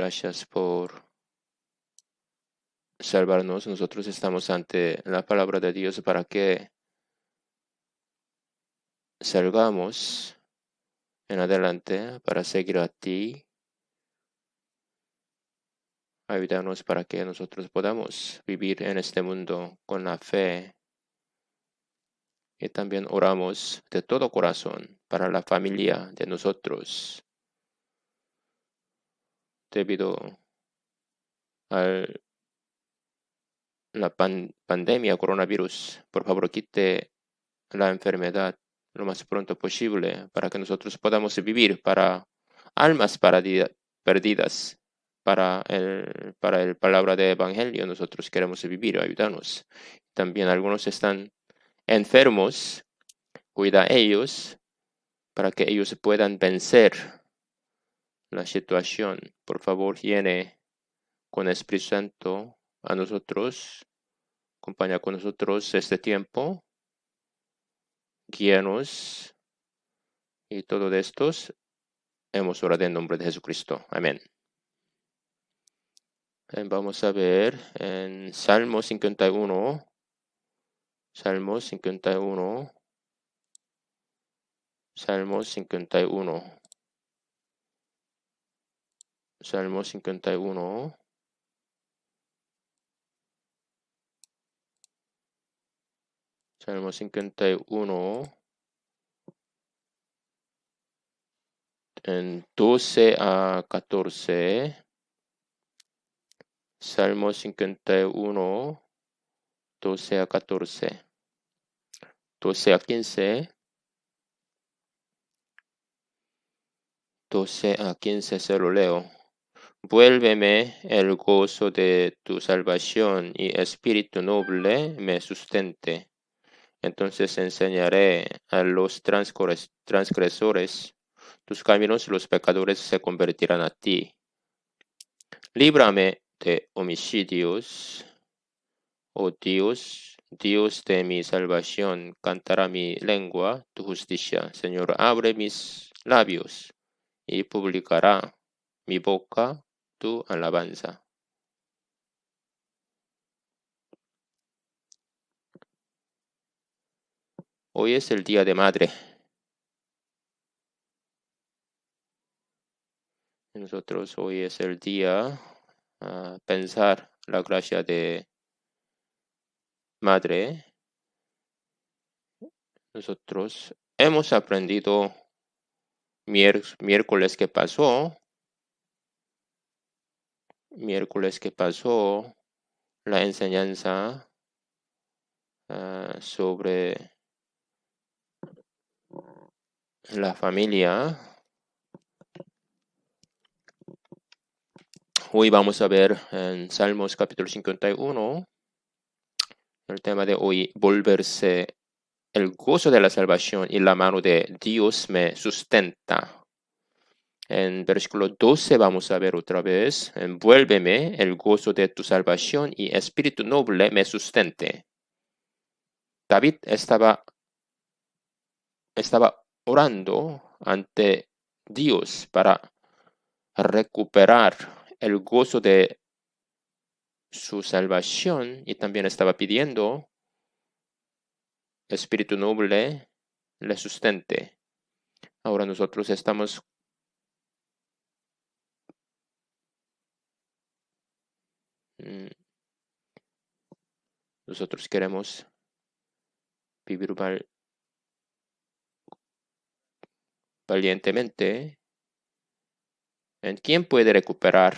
Gracias por salvarnos. Nosotros estamos ante la palabra de Dios para que salgamos en adelante para seguir a ti. Ayúdanos para que nosotros podamos vivir en este mundo con la fe. Y también oramos de todo corazón para la familia de nosotros. Debido a la pandemia coronavirus, por favor quite la enfermedad lo más pronto posible para que nosotros podamos vivir para almas perdidas. Para el palabra de evangelio nosotros queremos vivir, ayudarnos. También algunos están enfermos, cuida a ellos para que ellos puedan vencer la situación. Por favor, llene con el Espíritu Santo a nosotros, acompaña con nosotros este tiempo, guíanos y todo de estos hemos orado en nombre de Jesucristo. Amén. Vamos a ver en Salmo 51. Salmo 51. Salmo 51. Salmo 51. Salmo 51. En 12 a 14. Salmo 51. 12 a 14. 12 a 15. 12 a 15 se lo leo. Vuélveme el gozo de tu salvación y espíritu noble me sustente. Entonces enseñaré a los transgresores tus caminos, los pecadores se convertirán a ti. Líbrame de homicidios, oh Dios, Dios de mi salvación, cantará mi lengua tu justicia. Señor, abre mis labios y publicará mi boca tu alabanza. Hoy es el Día de Madre. Nosotros hoy es el día a pensar la gracia de Madre. Nosotros hemos aprendido miércoles que pasó la enseñanza sobre la familia. Hoy vamos a ver en Salmos capítulo 51, el tema de hoy, volverse el gozo de la salvación y la mano de Dios me sustenta. En versículo 12 vamos a ver otra vez, envuélveme el gozo de tu salvación y espíritu noble me sustente. David estaba orando ante Dios para recuperar el gozo de su salvación y también estaba pidiendo espíritu noble le sustente. Ahora nosotros estamos nosotros queremos vivir valientemente. ¿En quién puede recuperar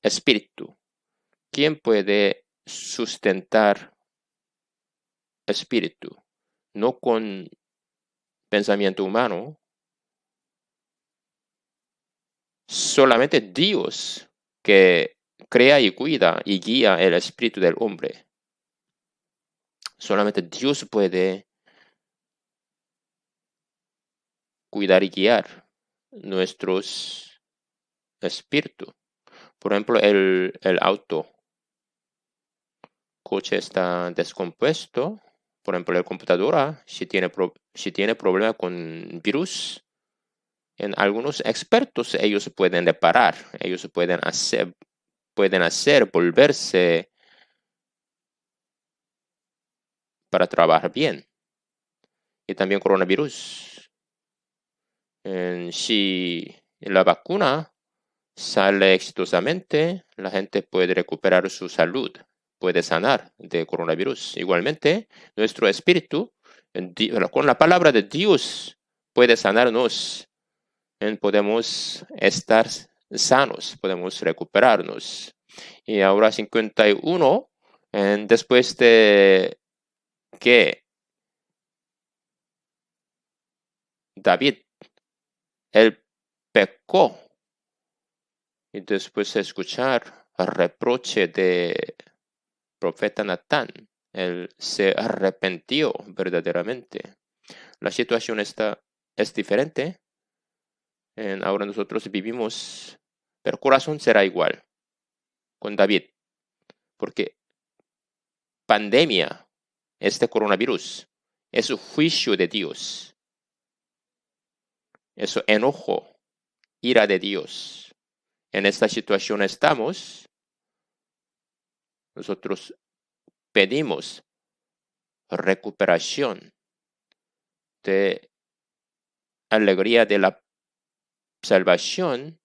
espíritu? ¿Quién puede sustentar espíritu? No con pensamiento humano, solamente Dios que crea y cuida y guía el espíritu del hombre. Solamente Dios puede cuidar y guiar nuestros espíritus. Por ejemplo, el coche está descompuesto. Por ejemplo, la computadora, si tiene problema con virus, En algunos expertos ellos pueden reparar, ellos pueden hacer, volverse para trabajar bien. Y también coronavirus. Si la vacuna sale exitosamente, la gente puede recuperar su salud, puede sanar de coronavirus. Igualmente, nuestro espíritu, con la palabra de Dios, puede sanarnos. Podemos estar sanos, podemos recuperarnos. Y ahora 51, después de que David, él pecó, y después de escuchar el reproche de profeta Natán, él se arrepintió verdaderamente. La situación es diferente. Ahora nosotros vivimos, pero el corazón será igual con David, porque pandemia, este coronavirus, es un juicio de Dios, es un enojo, ira de Dios. En esta situación estamos, nosotros pedimos recuperación de alegría de la salvación,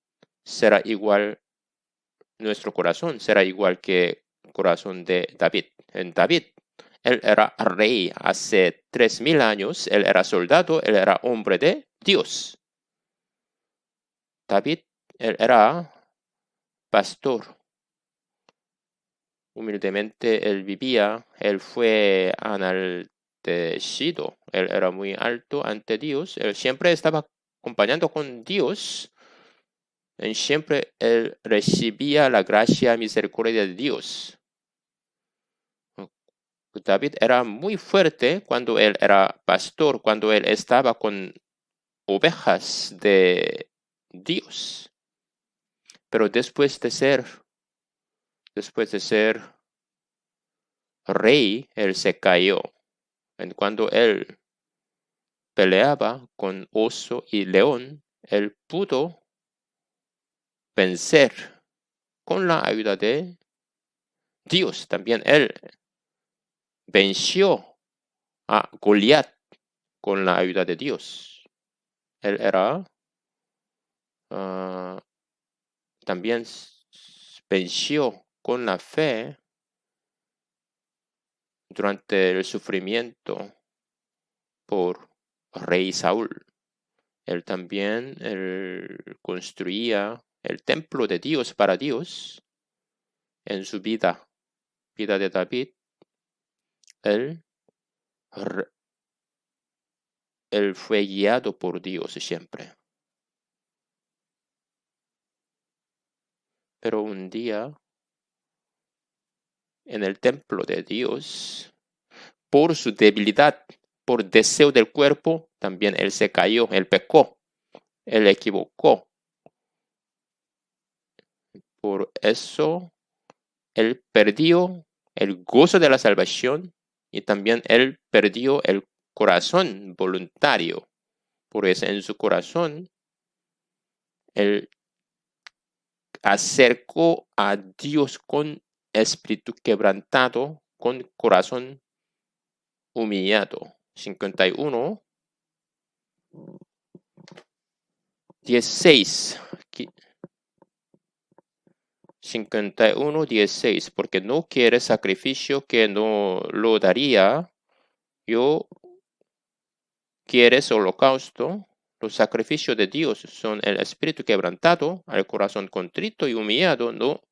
será igual, nuestro corazón será igual que el corazón de David. En David, él era rey hace 3000 años, él era soldado, él era hombre de Dios. David, él era pastor. Humildemente él vivía, él fue enaltecido, él era muy alto ante Dios, él siempre estaba acompañando con Dios, y siempre él recibía la gracia y misericordia de Dios. David era muy fuerte cuando él era pastor, cuando él estaba con ovejas de Dios. Pero después de ser rey, él se cayó. Cuando él peleaba con oso y león, él pudo vencer con la ayuda de Dios. También él venció a Goliat con la ayuda de Dios. Él era también venció con la fe durante el sufrimiento por rey Saúl. Él también construía el templo de Dios para Dios en su vida de David. Él fue guiado por Dios siempre. Pero un día, en el templo de Dios, por su debilidad, por deseo del cuerpo, también él se cayó, él pecó, él equivocó. Por eso, él perdió el gozo de la salvación y también él perdió el corazón voluntario. Por eso en su corazón, él acercó a Dios con espíritu quebrantado, con corazón humillado. 51, 16. 51, 16. Porque no quiere sacrificio que no lo daría. Yo quieres holocausto. Los sacrificios de Dios son el espíritu quebrantado, el corazón contrito y humillado. No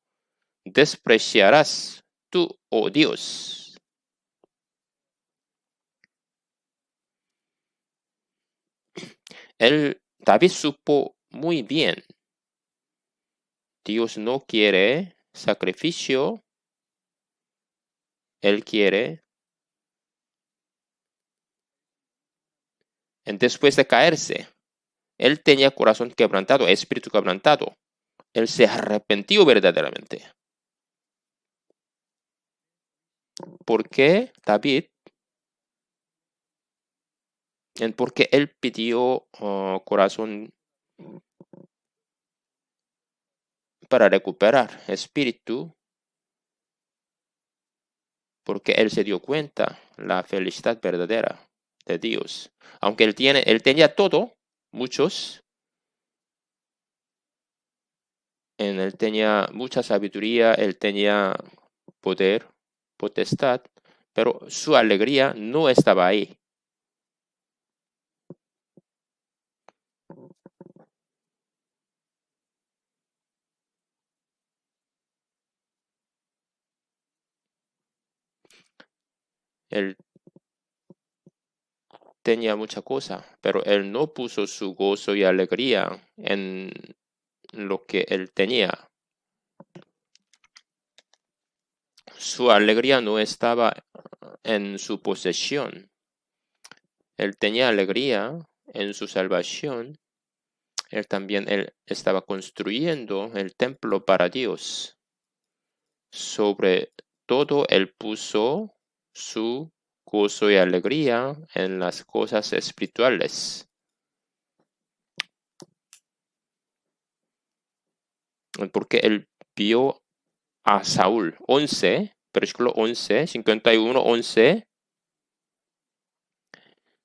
despreciarás tú, oh Dios. David supo muy bien. Dios no quiere sacrificio. Él quiere. Después de caerse, él tenía corazón quebrantado, espíritu quebrantado. Él se arrepintió verdaderamente. ¿Por qué David? Porque él pidió corazón para recuperar espíritu, porque él se dio cuenta la felicidad verdadera de Dios. Aunque él tenía todo, muchos, él tenía mucha sabiduría, él tenía poder, potestad, pero su alegría no estaba ahí. Él tenía mucha cosa, pero él no puso su gozo y alegría en lo que él tenía. Su alegría no estaba en su posesión. Él tenía alegría en su salvación. Él estaba construyendo el templo para Dios. Sobre todo, él puso su gozo y alegría en las cosas espirituales. Porque él vio a Saúl, 11, versículo 11, 51, 11.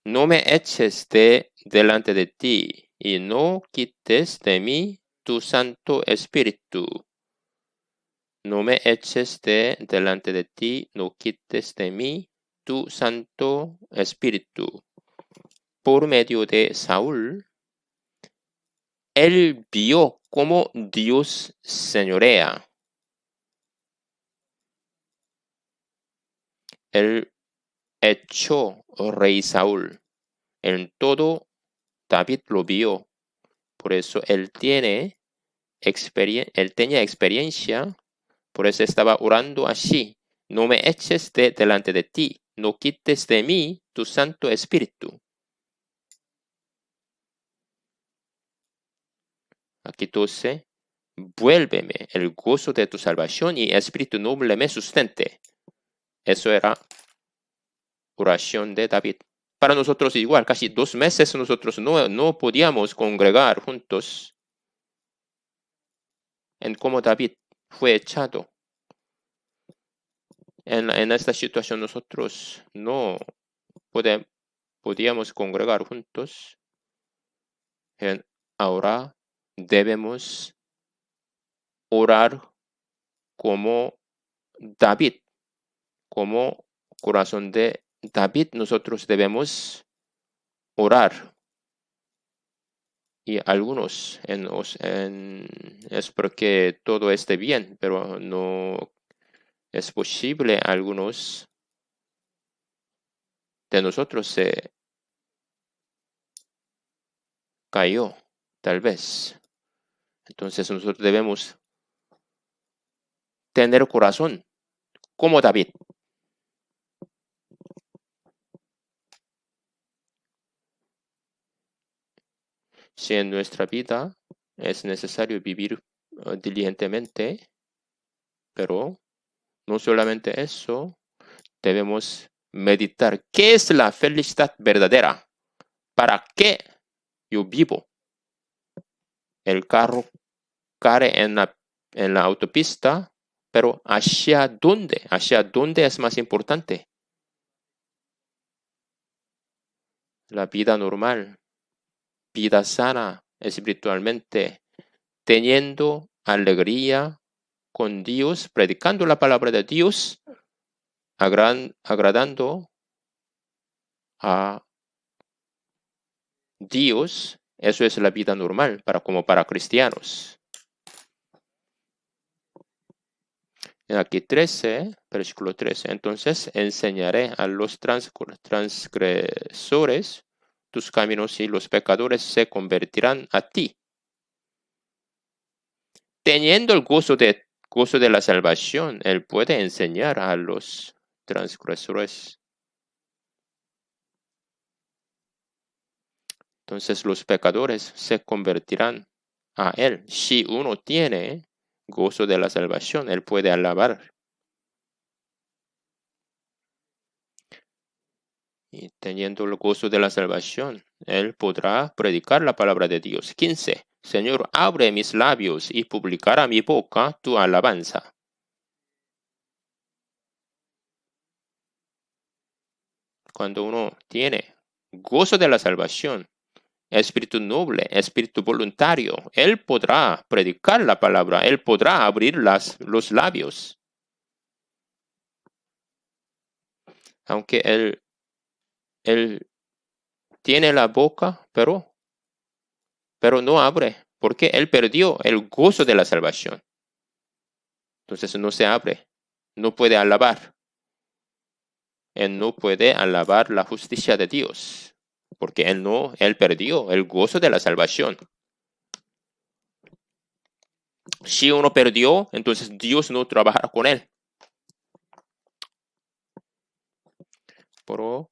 No me eches delante de ti y no quites de mí tu Santo Espíritu. No me eches delante de ti, no quites de mí tu Santo Espíritu. Por medio de Saúl, él vio cómo Dios señorea. Él echó rey Saúl. En todo, David lo vio. Por eso él tenía experiencia. Por eso estaba orando así. No me eches delante de ti. No quites de mí tu Santo Espíritu. Aquí 12. Vuélveme el gozo de tu salvación y espíritu noble me sustente. Eso era oración de David. Para nosotros igual, casi 2 meses nosotros no podíamos congregar juntos en cómo David fue echado. En esta situación nosotros no podíamos congregar juntos. Ahora debemos orar como David, como corazón de David, nosotros debemos orar. Y algunos es porque todo esté bien, pero no es posible. Algunos de nosotros se cayó, tal vez. Entonces nosotros debemos tener corazón como David. Si en nuestra vida es necesario vivir diligentemente, pero no solamente eso, debemos meditar qué es la felicidad verdadera, para qué yo vivo. El carro cae en la autopista, pero ¿hacia dónde? ¿Hacia dónde es más importante? La vida normal, vida sana espiritualmente, teniendo alegría con Dios, predicando la palabra de Dios, agradando a Dios. Eso es la vida normal como para cristianos. Aquí 13, versículo 13. Entonces enseñaré a los transgresores tus caminos y los pecadores se convertirán a ti. Teniendo el gozo de la salvación, él puede enseñar a los transgresores. Entonces los pecadores se convertirán a él. Si uno tiene gozo de la salvación, él puede alabar. Y teniendo el gozo de la salvación, él podrá predicar la palabra de Dios. 15. Señor, abre mis labios y publicará mi boca tu alabanza. Cuando uno tiene gozo de la salvación, espíritu noble, espíritu voluntario, él podrá predicar la palabra, él podrá abrir los labios. Aunque él tiene la boca, pero no abre, porque él perdió el gozo de la salvación. Entonces no se abre, no puede alabar. Él no puede alabar la justicia de Dios, porque él perdió el gozo de la salvación. Si uno perdió, entonces Dios no trabajará con él. Pero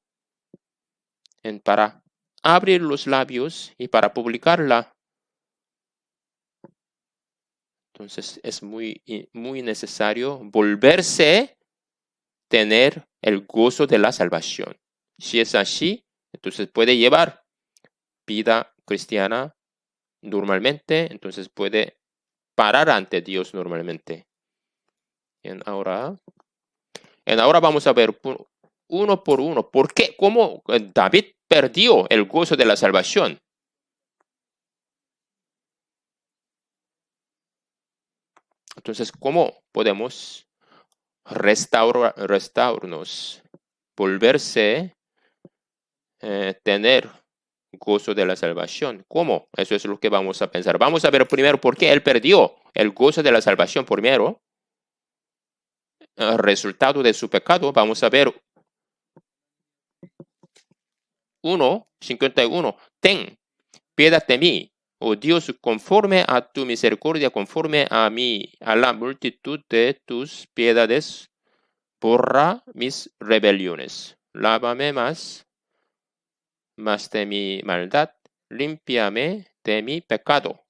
para abrir los labios y para publicarla, entonces es muy necesario volverse tener el gozo de la salvación. Si es así, entonces puede llevar vida cristiana normalmente, entonces puede parar ante Dios normalmente. Bien, ahora vamos a ver uno por uno. ¿Por qué? ¿Cómo David perdió el gozo de la salvación? Entonces, ¿cómo podemos restaurarnos, volverse, tener gozo de la salvación? ¿Cómo? Eso es lo que vamos a pensar. Vamos a ver primero por qué él perdió el gozo de la salvación primero. Resultado de su pecado. Vamos a ver 51. Ten piedad de mí, oh Dios, conforme a tu misericordia, conforme a la multitud de tus piedades, borra mis rebeliones. Lávame más de mi maldad, límpiame de mi pecado.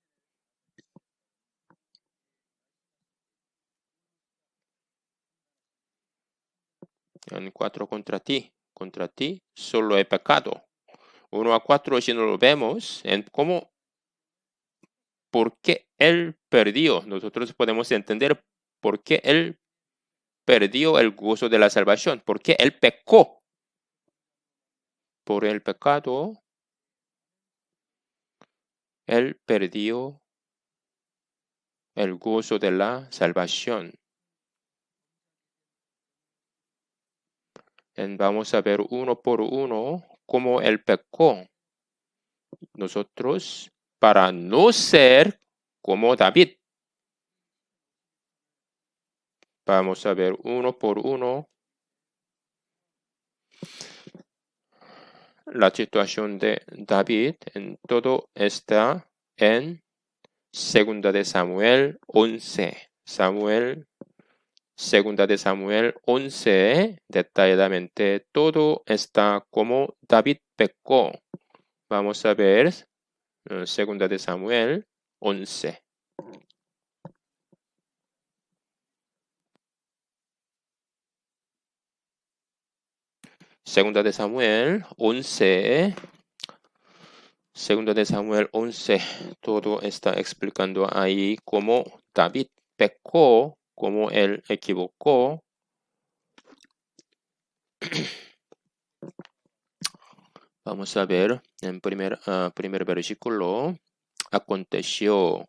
En 4 contra ti solo he pecado. 1 a 4, si no lo vemos, en cómo, por qué él perdió. Nosotros podemos entender por qué él perdió el gozo de la salvación, por qué él pecó. Por el pecado, él perdió el gozo de la salvación. Vamos a ver uno por uno cómo él pecó. Nosotros, para no ser como David, vamos a ver uno por uno la situación de David. En todo está en 2 de Samuel 11. Segunda de Samuel 11, detalladamente todo está como David pecó. Vamos a ver Segunda de Samuel 11. Segunda de Samuel 11. Segunda de Samuel 11. Todo está explicando ahí cómo David pecó, cómo él equivocó. Vamos a ver en primer versículo. Aconteció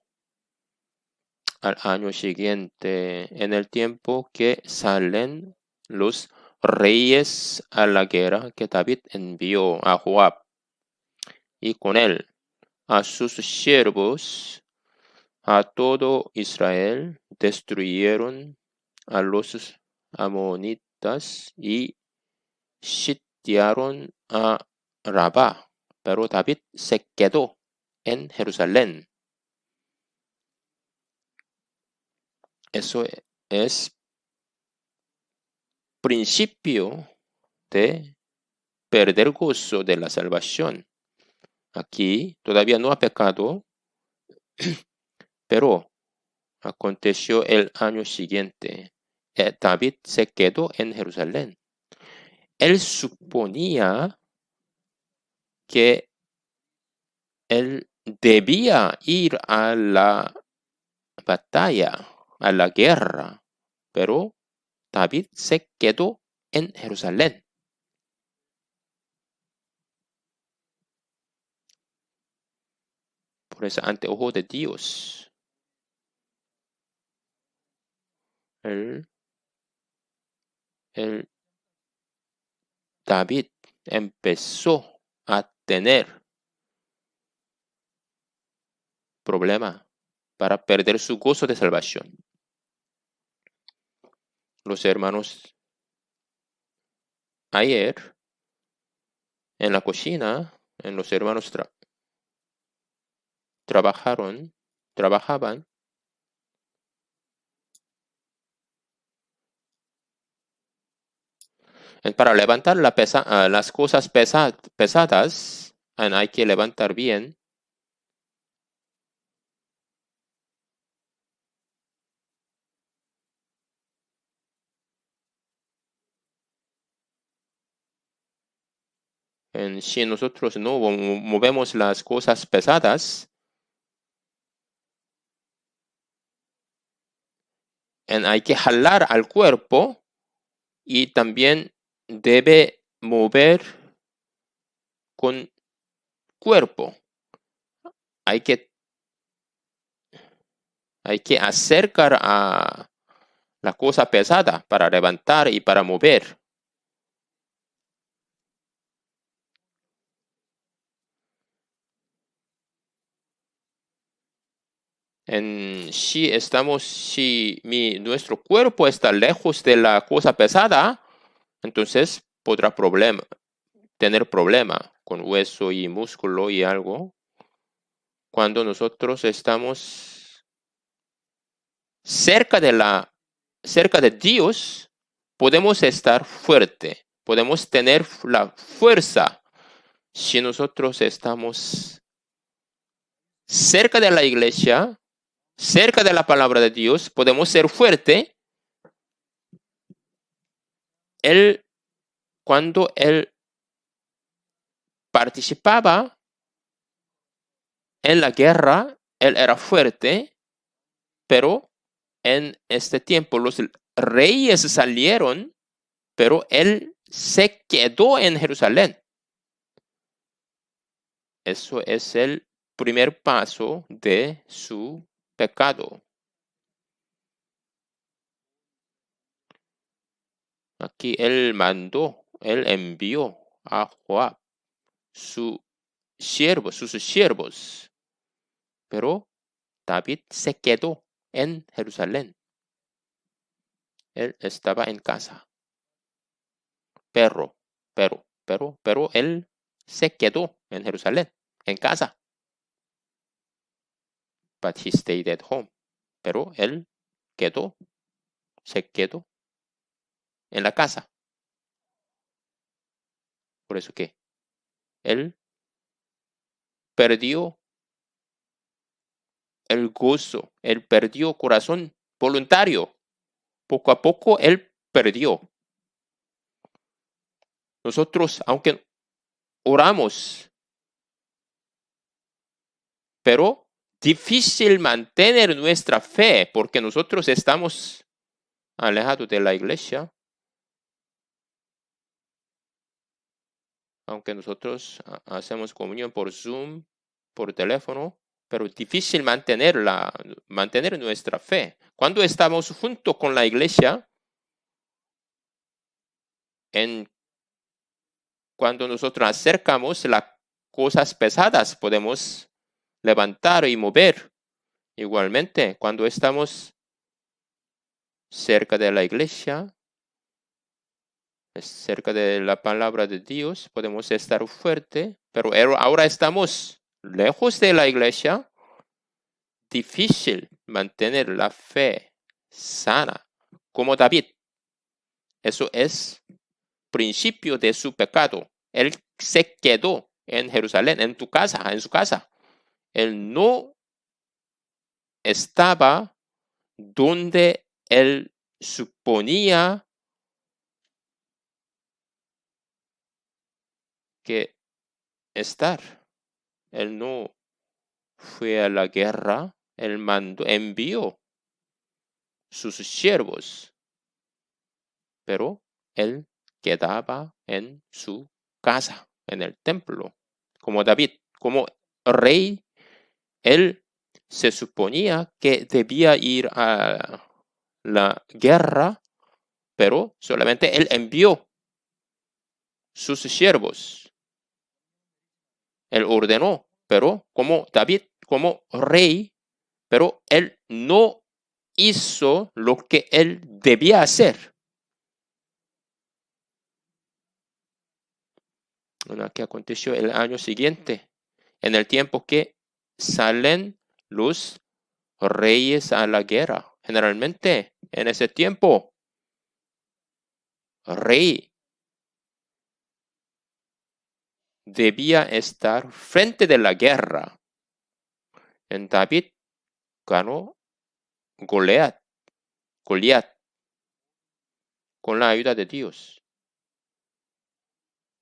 al año siguiente, en el tiempo que salen los reyes a la guerra, que David envió a Joab y con él a sus siervos, a todo Israel, destruyeron a los amonitas y sitiaron a Rabá, pero David se quedó en Jerusalén. Eso es principio de perder gozo de la salvación. Aquí todavía no ha pecado, pero aconteció el año siguiente. David se quedó en Jerusalén. Él suponía que él debía ir a la batalla, a la guerra, pero David se quedó en Jerusalén. Por eso, ante ojo de Dios, David empezó a tener problema para perder su gozo de salvación. Los hermanos ayer en la cocina, los hermanos trabajaban para levantar las cosas pesadas, hay que levantar bien. Si nosotros no movemos las cosas pesadas, hay que jalar al cuerpo y también debe mover con cuerpo. Hay que acercar a la cosa pesada para levantar y para mover. Si nuestro cuerpo está lejos de la cosa pesada, entonces podrá tener problema con hueso y músculo y algo. Cuando nosotros estamos cerca de Dios, podemos estar fuerte, podemos tener la fuerza. Si nosotros estamos cerca de la iglesia, cerca de la palabra de Dios, podemos ser fuerte. Cuando él participaba en la guerra, él era fuerte, pero en este tiempo los reyes salieron, pero él se quedó en Jerusalén. Eso es el primer paso de su pecado. Aquí él envió a Joab, sus siervos, pero David se quedó en Jerusalén. Él estaba en casa. Pero él se quedó en Jerusalén, en casa. But he stayed at home. Pero él se quedó en la casa. Por eso que él perdió el gozo, él perdió corazón voluntario. Poco a poco él perdió. Nosotros, aunque oramos, pero difícil mantener nuestra fe porque nosotros estamos alejados de la iglesia. Aunque nosotros hacemos comunión por Zoom, por teléfono, pero es difícil mantener nuestra fe. Cuando estamos junto con la iglesia, cuando nosotros acercamos las cosas pesadas, podemos levantar y mover. Igualmente, cuando estamos cerca de la iglesia, cerca de la palabra de Dios, podemos estar fuerte, pero ahora estamos lejos de la iglesia. Difícil mantener la fe sana, como David. Eso es principio de su pecado. Él se quedó en Jerusalén, en su casa. Él no estaba donde él suponía que estar. Él no fue a la guerra, él envió sus siervos, pero él quedaba en su casa, en el templo, como David, como rey. Él se suponía que debía ir a la guerra, pero solamente él envió sus siervos. Él ordenó, pero como David, como rey, pero él no hizo lo que él debía hacer. Bueno, ¿qué aconteció el año siguiente? En el tiempo que salen los reyes a la guerra. Generalmente, en ese tiempo, rey debía estar frente de la guerra. En David ganó Goliat con la ayuda de Dios.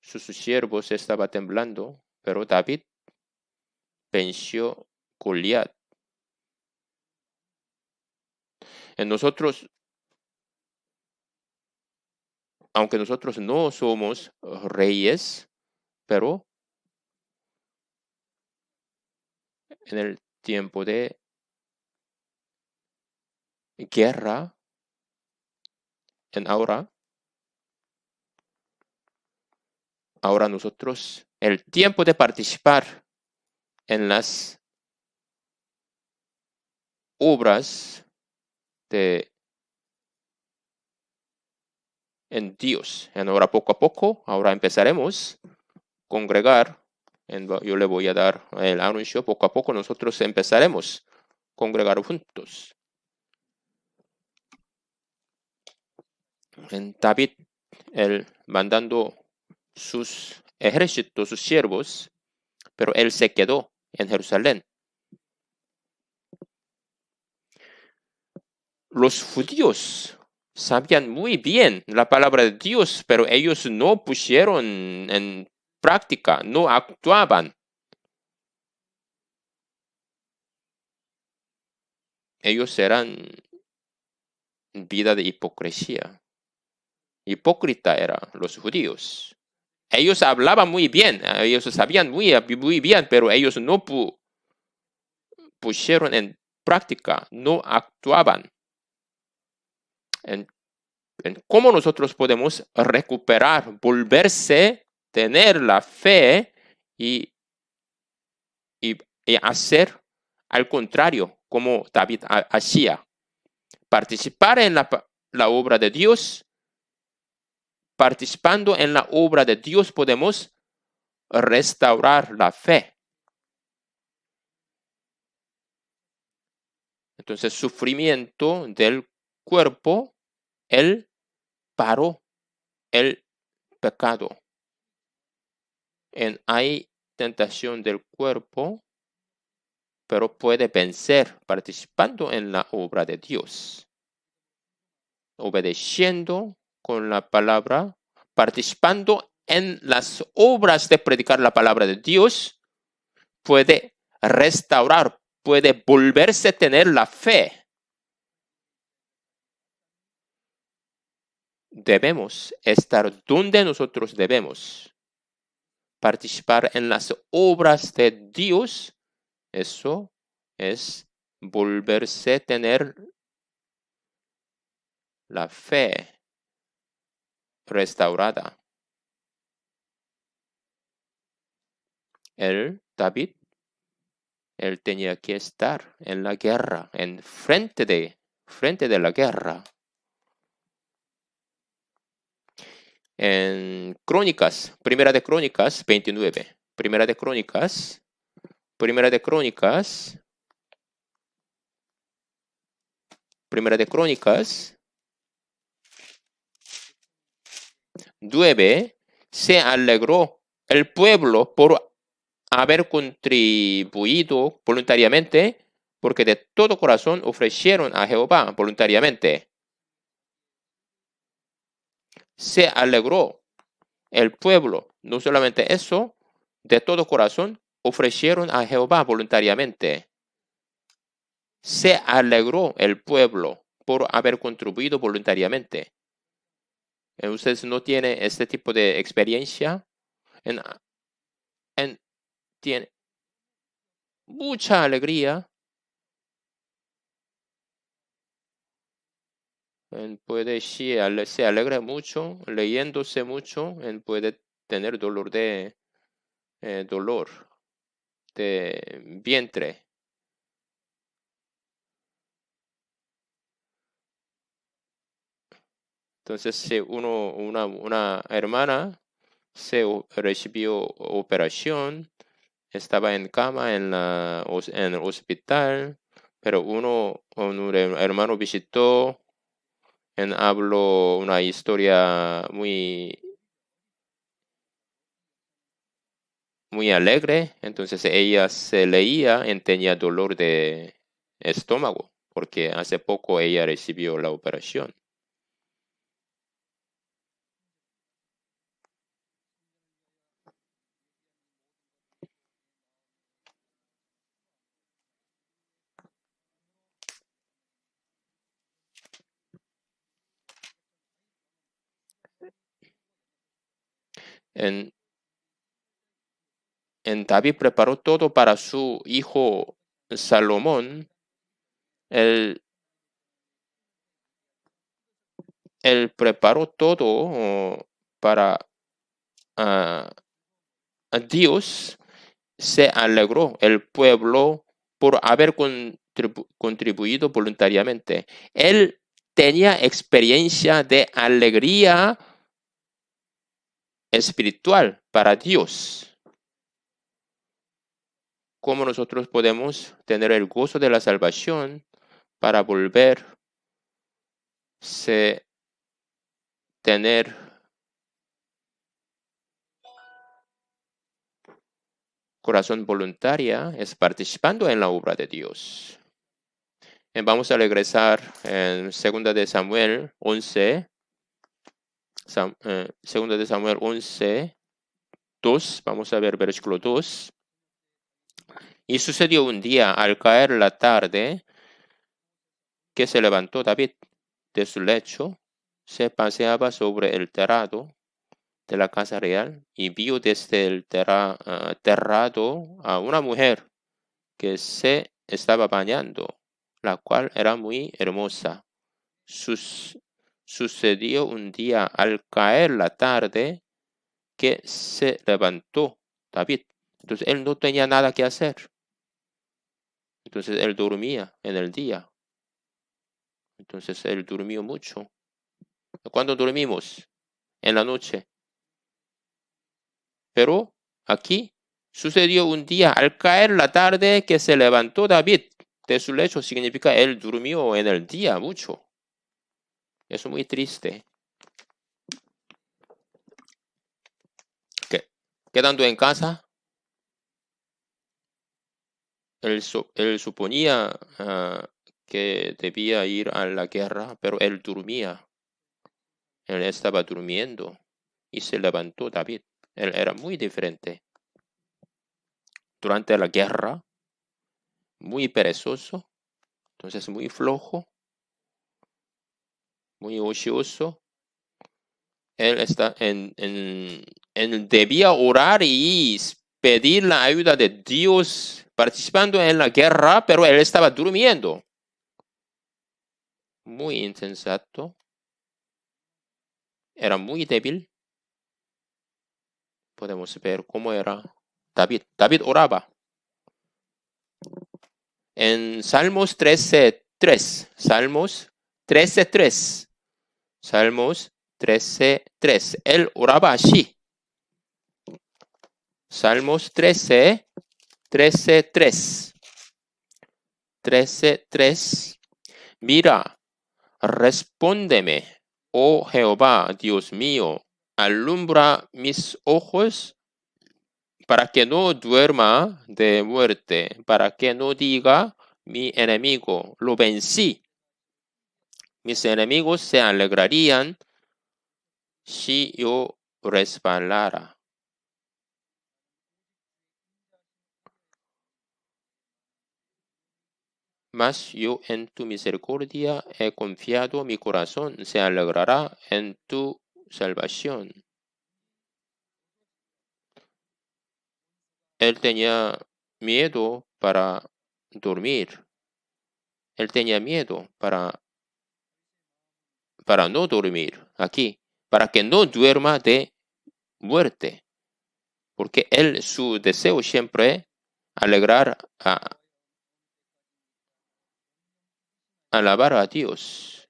Sus siervos estaban temblando, pero David venció Goliat. En nosotros, aunque nosotros no somos reyes, pero en el tiempo de guerra, ahora nosotros, el tiempo de participar en las obras en Dios. Y ahora poco a poco, ahora empezaremos a congregar. Yo le voy a dar el anuncio. Poco a poco nosotros empezaremos a congregar juntos. En David, él mandando sus ejércitos, sus siervos, pero él se quedó en Jerusalén. Los judíos sabían muy bien la palabra de Dios, pero ellos no pusieron en práctica, no actuaban. Ellos eran vida de hipocresía. Hipócrita eran los judíos. Ellos hablaban muy bien, ellos sabían muy bien, pero ellos no pusieron en práctica, no actuaban. En cómo nosotros podemos recuperar, volverse, tener la fe y hacer al contrario, como David hacía. Participar en la obra de Dios. Participando en la obra de Dios podemos restaurar la fe. Entonces, sufrimiento del cuerpo, él paró el pecado. Hay tentación del cuerpo, pero puede vencer participando en la obra de Dios. Obedeciendo con la palabra, participando en las obras de predicar la palabra de Dios, puede restaurar, puede volverse a tener la fe. Debemos estar donde nosotros debemos. Participar en las obras de Dios, eso es volverse a tener la fe restaurada. David, él tenía que estar en la guerra, en frente de la guerra. En Crónicas, Primera de Crónicas 29. Primera de Crónicas 9, se alegró el pueblo por haber contribuido voluntariamente, porque de todo corazón ofrecieron a Jehová voluntariamente. Se alegró el pueblo, no solamente eso, de todo corazón ofrecieron a Jehová voluntariamente. Se alegró el pueblo por haber contribuido voluntariamente. ¿Ustedes no tienen este tipo de experiencia? Tiene mucha alegría. Puede, sí, se alegra mucho, leyéndose mucho, puede tener dolor de vientre. Entonces, si una hermana recibió operación, estaba en cama en el hospital, pero un hermano visitó, habló una historia muy alegre. Entonces ella se leía y tenía dolor de estómago, porque hace poco ella recibió la operación. En David preparó todo para su hijo Salomón. Él preparó todo para Dios. Se alegró el pueblo por haber contribuido voluntariamente. Él tenía experiencia de alegría espiritual para Dios. ¿Cómo nosotros podemos tener el gozo de la salvación para volver a tener corazón voluntaria? Es participando en la obra de Dios. Vamos a regresar en 2 de Samuel 11. 2 de Samuel 11, 2. Vamos a ver versículo 2. Y sucedió un día al caer la tarde que se levantó David de su lecho, se paseaba sobre el terrado de la casa real y vio desde el terrado a una mujer que se estaba bañando, la cual era muy hermosa. Sucedió un día al caer la tarde que se levantó David. Entonces él no tenía nada que hacer. Entonces él dormía en el día. Entonces él durmió mucho. ¿Cuándo dormimos? En la noche. Pero aquí sucedió un día al caer la tarde que se levantó David de su lecho. Significa él durmió en el día mucho. Eso es muy triste. Quedando en casa, él suponía que debía ir a la guerra, pero él dormía. Él estaba durmiendo y se levantó David. Él era muy diferente. Durante la guerra, muy perezoso, entonces muy flojo, muy ocioso. Él debía orar y pedir la ayuda de Dios participando en la guerra, pero él estaba durmiendo. Muy insensato. Era muy débil. Podemos ver cómo era David. David oraba. En Salmos 13:3. Salmos 13:3. Salmos 13:3. Él oraba así. Salmos 13:3. 13:3. Mira, respóndeme, oh Jehová, Dios mío, alumbra mis ojos para que no duerma de muerte, para que no diga mi enemigo, lo vencí. Mis enemigos se alegrarían si yo resbalara. mas yo en tu misericordia he confiado, mi corazón se alegrará en tu salvación. Él tenía miedo para dormir. Él tenía miedo para no dormir aquí, para que no duerma de muerte. Porque él, su deseo siempre alegrar alabar a Dios.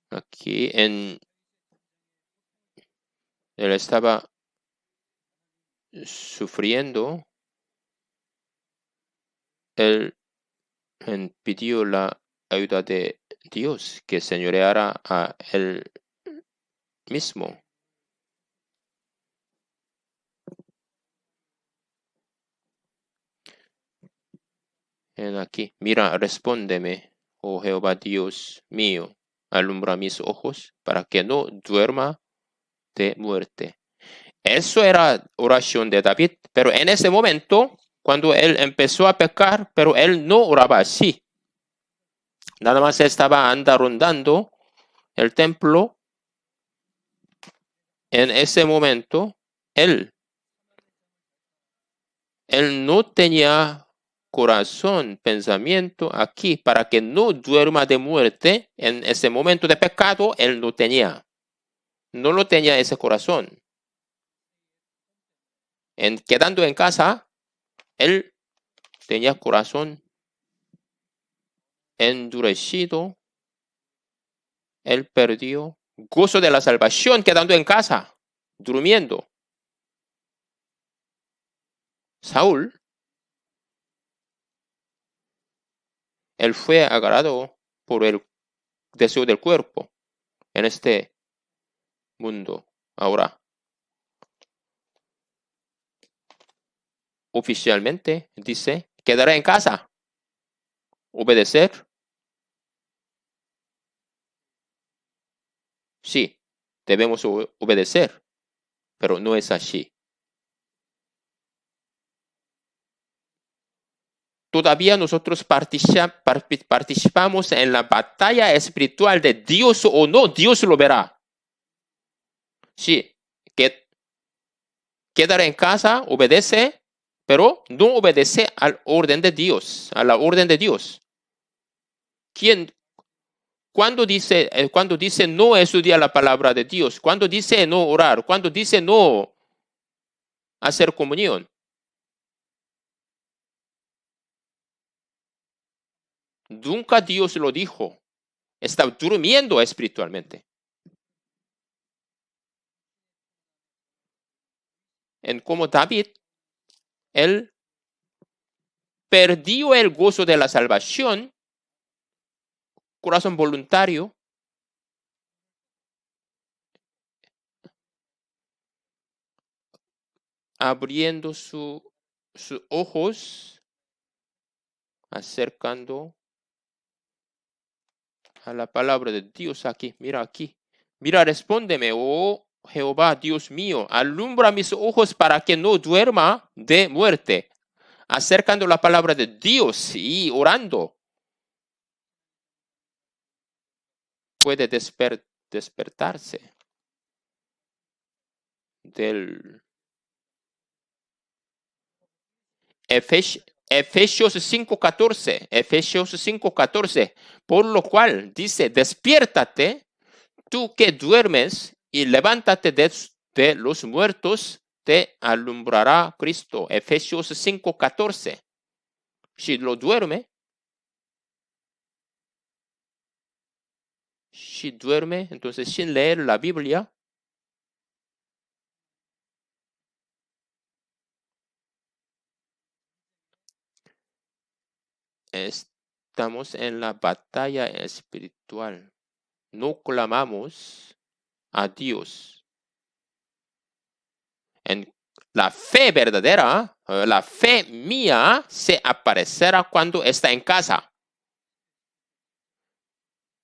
Aquí él estaba sufriendo. Él pidió la ayuda de Dios, que señoreara a él mismo. Aquí, mira, respóndeme, oh Jehová Dios mío, alumbra mis ojos para que no duerma de muerte. Eso era oración de David, pero en ese momento, cuando él empezó a pecar, pero él no oraba así. Nada más estaba rondando el templo. En ese momento, él no tenía corazón, pensamiento aquí para que no duerma de muerte. En ese momento de pecado, él no lo tenía ese corazón. Quedando en casa, él tenía corazón endurecido. Él perdió gozo de la salvación quedando en casa, durmiendo. Saúl, él fue agarrado por el deseo del cuerpo en este mundo. Ahora, oficialmente dice, quedará en casa, obedecer. Sí, debemos obedecer, pero no es así. Todavía nosotros participamos en la batalla espiritual de Dios o no, Dios lo verá. Sí, quedar en casa, obedece, pero no obedece al orden de Dios, a la orden de Dios. Cuando dice no estudiar la palabra de Dios, cuando dice no orar, cuando dice no hacer comunión, nunca Dios lo dijo. Está durmiendo espiritualmente. En como David, él perdió el gozo de la salvación, corazón voluntario, abriendo sus ojos, acercando a la palabra de Dios aquí. Mira, respóndeme, oh Jehová, Dios mío, alumbra mis ojos para que no duerma de muerte. Acercando la palabra de Dios y orando, puede despertarse del Efesios 5:14, por lo cual dice, despiértate, tú que duermes, y levántate de los muertos, te alumbrará Cristo. Efesios 5:14. Si duerme, entonces sin leer la Biblia, estamos en la batalla espiritual. No clamamos a Dios. En la fe verdadera, la fe mía se aparecerá cuando está en casa.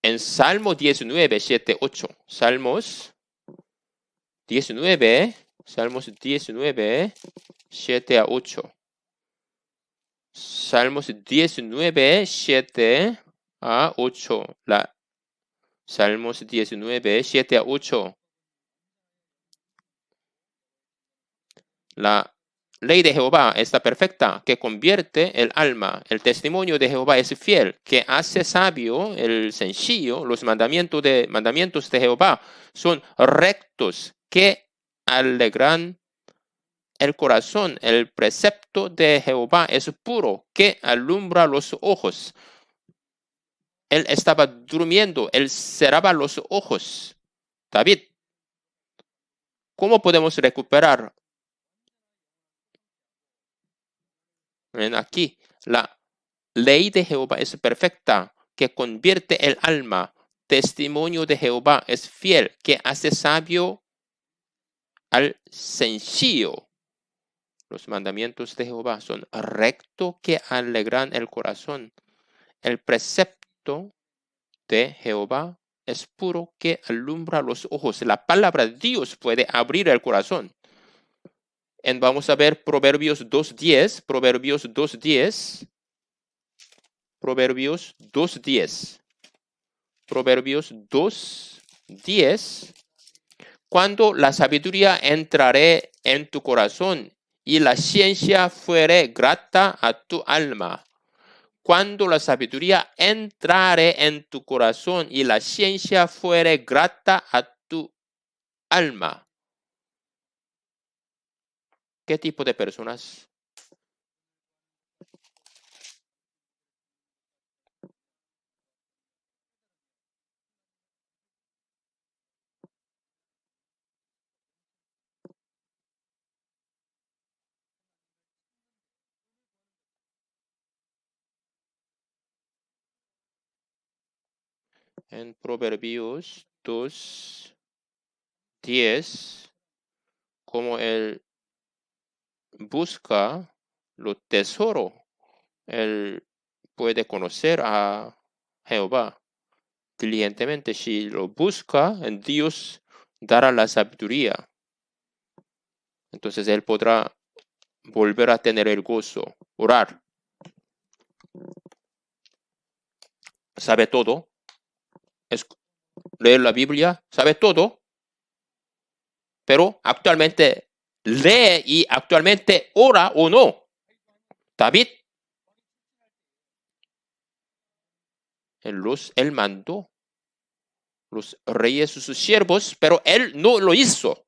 En Salmo 19, 7, 8. Salmos 19, 7 a 8. Salmos 19, 7 a 8. Salmos 19, 7 a 8. La ley de Jehová está perfecta, que convierte el alma. El testimonio de Jehová es fiel, que hace sabio el sencillo. Los mandamientos de Jehová son rectos, que alegran el corazón. El precepto de Jehová es puro, que alumbra los ojos. Él estaba durmiendo, él cerraba los ojos. David, ¿cómo podemos recuperar? Ven aquí, la ley de Jehová es perfecta, que convierte el alma. Testimonio de Jehová es fiel, que hace sabio al sencillo. Los mandamientos de Jehová son rectos, que alegran el corazón. El precepto de Jehová es puro, que alumbra los ojos. La palabra de Dios puede abrir el corazón. Vamos a ver Proverbios 2:10. Proverbios 2:10. Proverbios 2:10. Proverbios 2:10. Cuando la sabiduría entrare en tu corazón y la ciencia fuere grata a tu alma. Cuando la sabiduría entrare en tu corazón y la ciencia fuere grata a tu alma. ¿Qué tipo de personas? En Proverbios 2:10, como él busca lo tesoro, él puede conocer a Jehová diligentemente. Si lo busca, en Dios dará la sabiduría. Entonces él podrá volver a tener el gozo. Orar. Sabe todo. Leer la Biblia. Sabe todo. Pero actualmente lee y actualmente ora o no. David, él mandó los reyes sus siervos, pero él no lo hizo.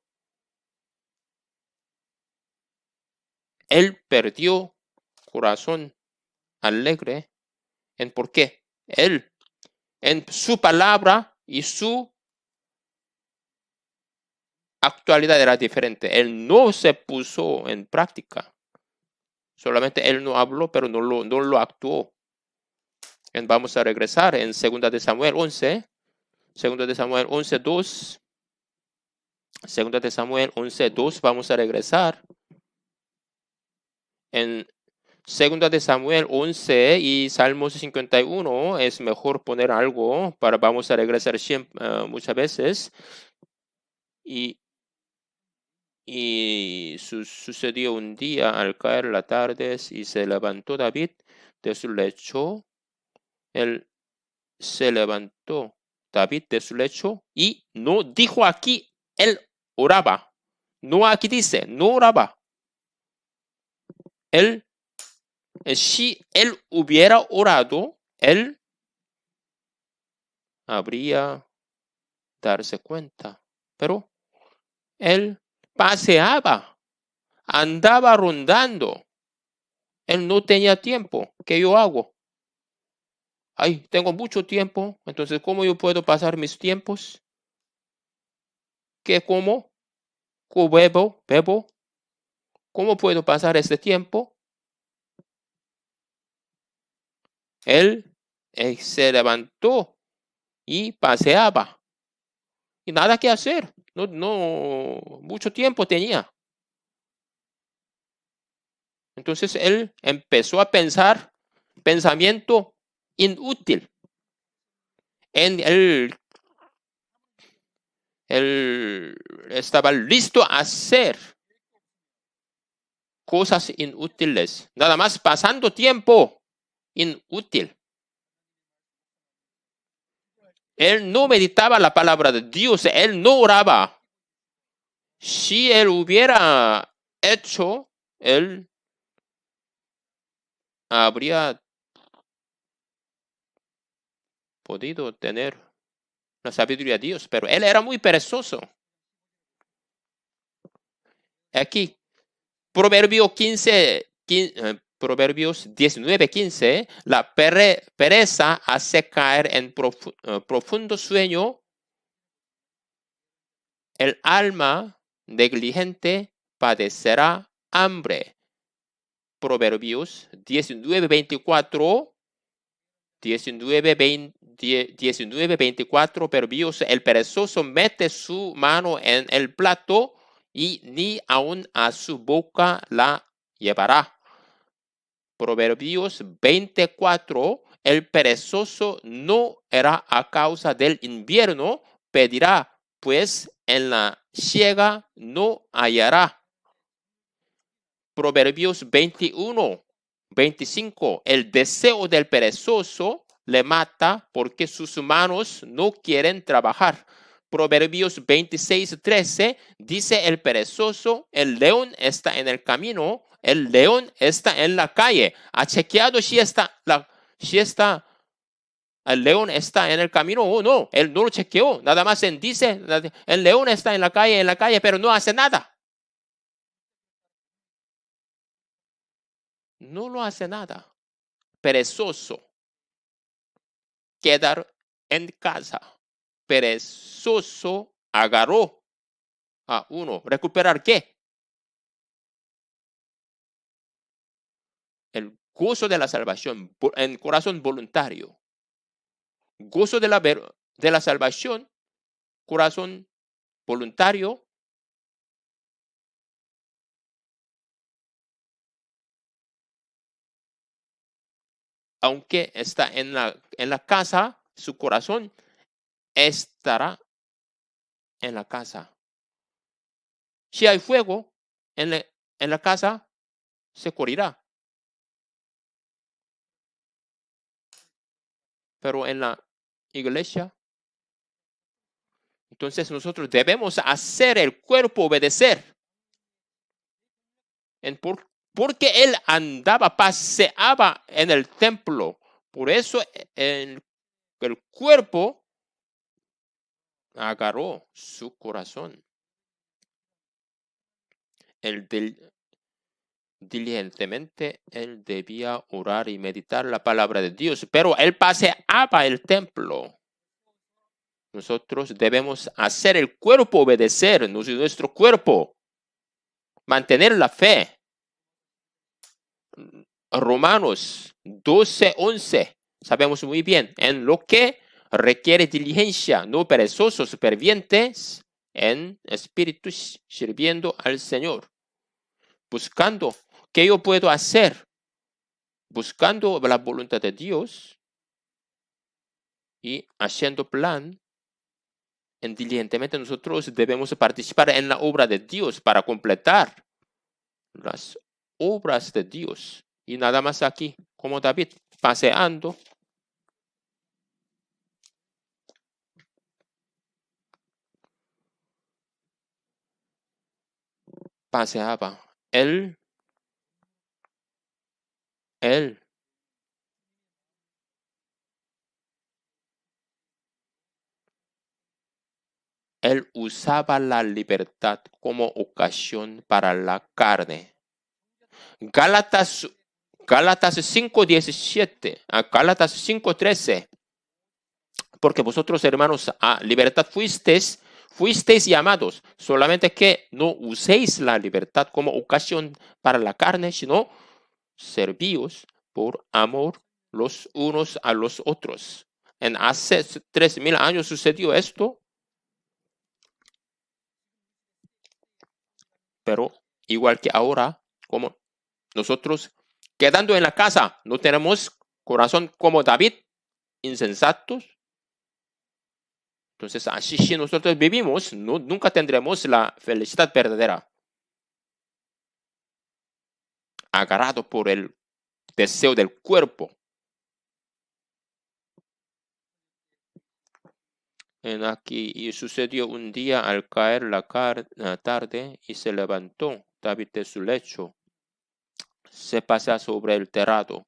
Él perdió corazón alegre. ¿En por qué? Él, en su palabra y su actualidad era diferente. Él no se puso en práctica. Solamente él no habló, pero no lo actuó. Vamos a regresar en 2 de Samuel 11. 2 de Samuel 11:2. 2 de Samuel 11:2. Vamos a regresar. En 2 de Samuel 11 y Salmos 51 es mejor poner algo para vamos a regresar siempre, muchas veces. Y sucedió un día al caer la tarde y se levantó David de su lecho. Él se levantó David de su lecho y no dijo aquí, él oraba. No aquí dice, no oraba. Si él hubiera orado, él habría darse cuenta. Pero él paseaba, andaba rondando. Él no tenía tiempo. ¿Qué yo hago? Ay, tengo mucho tiempo. Entonces, ¿cómo yo puedo pasar mis tiempos? ¿Qué como? ¿Qué bebo? ¿Cómo puedo pasar este tiempo? Él se levantó y paseaba. Y nada que hacer. No, mucho tiempo tenía. Entonces él empezó a pensar pensamiento inútil. él estaba listo a hacer cosas inútiles, nada más pasando tiempo inútil. Él no meditaba la palabra de Dios, él no oraba. Si él hubiera hecho, él habría podido tener la sabiduría de Dios, pero él era muy perezoso. Aquí, Proverbios 19:15, la pereza hace caer en profundo sueño. El alma negligente padecerá hambre. Proverbios 19:24, 19:24, Proverbios, el perezoso mete su mano en el plato y ni aun a su boca la llevará. Proverbios 24, el perezoso no era a causa del invierno, pedirá, pues en la siega no hallará. Proverbios 21, 25, el deseo del perezoso le mata porque sus manos no quieren trabajar. Proverbios 26, 13 dice el perezoso, el león está en el camino, el león está en la calle. ¿Ha chequeado si el león está en el camino o no? Él no lo chequeó, nada más él dice, el león está en la calle, pero no hace nada. No lo hace nada. Perezoso. Quedar en casa. Perezoso agarró a uno. ¿Recuperar qué? El gozo de la salvación en corazón voluntario. Gozo de la salvación, corazón voluntario. Aunque está en la casa, su corazón estará en la casa. Si hay fuego en la casa, se correrá. Pero en la iglesia, entonces nosotros debemos hacer el cuerpo obedecer. Porque él paseaba en el templo. Por eso el cuerpo agarró su corazón. Diligentemente él debía orar y meditar la palabra de Dios, pero él paseaba el templo. Nosotros debemos hacer el cuerpo obedecer, nuestro cuerpo, mantener la fe. Romanos 12:11, sabemos muy bien, en lo que requiere diligencia, no perezosos, fervientes en espíritu, sirviendo al Señor. Buscando, ¿qué yo puedo hacer? Buscando la voluntad de Dios y haciendo plan. Diligentemente nosotros debemos participar en la obra de Dios para completar las obras de Dios. Y nada más aquí, como David, paseando. Paseaba. Él usaba la libertad como ocasión para la carne. Gálatas 5:17, Gálatas 5:13. Porque vosotros, hermanos, a libertad fuisteis llamados, solamente que no uséis la libertad como ocasión para la carne, sino servíos por amor los unos a los otros. En hace 3,000 años sucedió esto, pero igual que ahora, como nosotros quedando en la casa, no tenemos corazón como David, insensatos, Entonces, así si nosotros vivimos, nunca tendremos la felicidad verdadera. Agarrado por el deseo del cuerpo. Aquí y sucedió un día al caer la tarde y se levantó David de su lecho. Se pasea sobre el terrado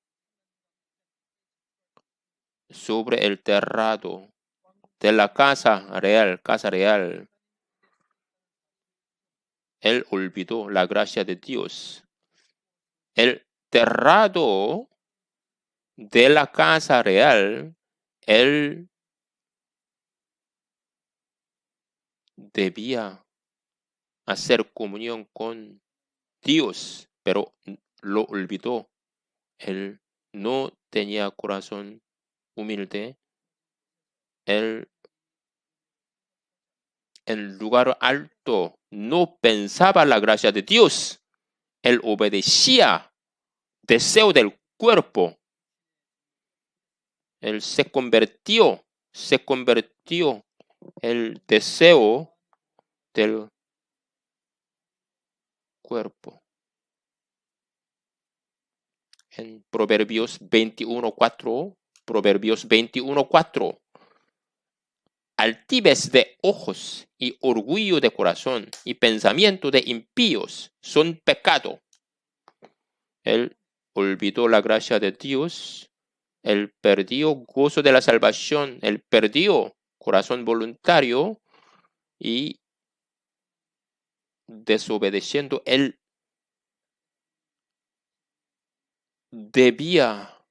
de la casa real. Él olvidó la gracia de Dios. El terrado de la casa real, él debía hacer comunión con Dios, pero lo olvidó. Él no tenía corazón humilde. Él en lugar alto no pensaba la gracia de Dios. Él obedecía deseo del cuerpo. Él se convirtió el deseo del cuerpo. En Proverbios 21:4, altivez de ojos y orgullo de corazón y pensamiento de impíos son pecado. Él olvidó la gracia de Dios, él perdió gozo de la salvación, él perdió corazón voluntario y desobedeciendo, él debía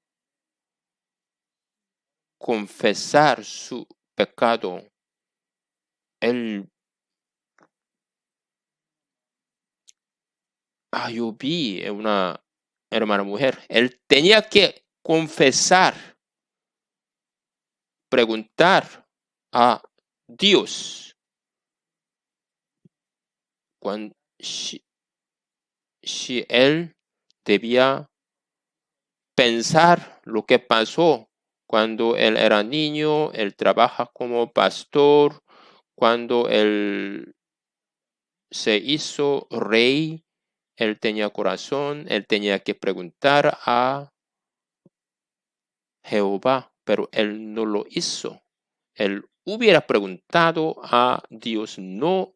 confesar su pecado. Yo vi una hermana mujer. Él tenía que confesar, preguntar a Dios si él debía pensar lo que pasó cuando él era niño, él trabaja como pastor, cuando él se hizo rey, él tenía corazón, él tenía que preguntar a Jehová, pero él no lo hizo. Él hubiera preguntado a Dios, no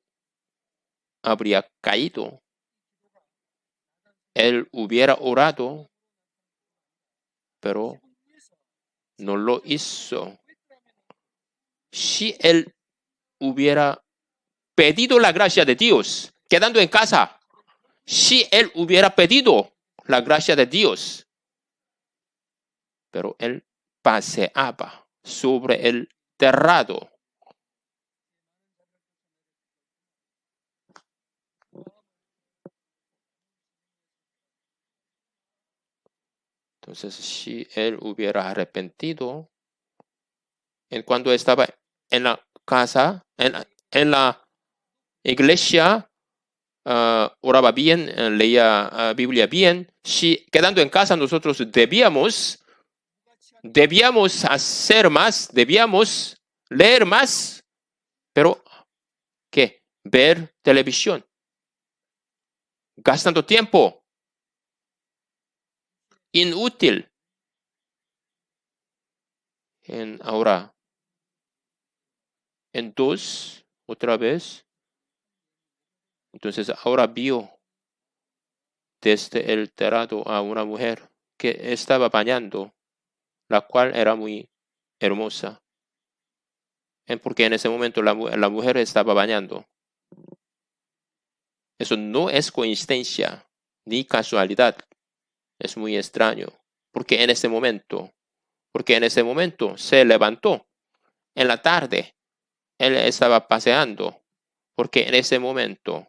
habría caído. Él hubiera orado, pero no lo hizo. Si él hubiera pedido la gracia de Dios, quedando en casa, si él hubiera pedido la gracia de Dios, pero él paseaba sobre el terrado. Entonces, si él hubiera arrepentido, en cuando estaba en la casa, en la iglesia, oraba bien, leía Biblia bien, si quedando en casa nosotros debíamos hacer más, debíamos leer más, pero ¿qué? Ver televisión, gastando tiempo, inútil. Ahora, entonces, otra vez, entonces ahora vio desde el terrado a una mujer que estaba bañando, la cual era muy hermosa. Porque en ese momento la mujer estaba bañando. Eso no es coincidencia ni casualidad. Es muy extraño. Porque en ese momento se levantó. En la tarde, él estaba paseando. Porque en ese momento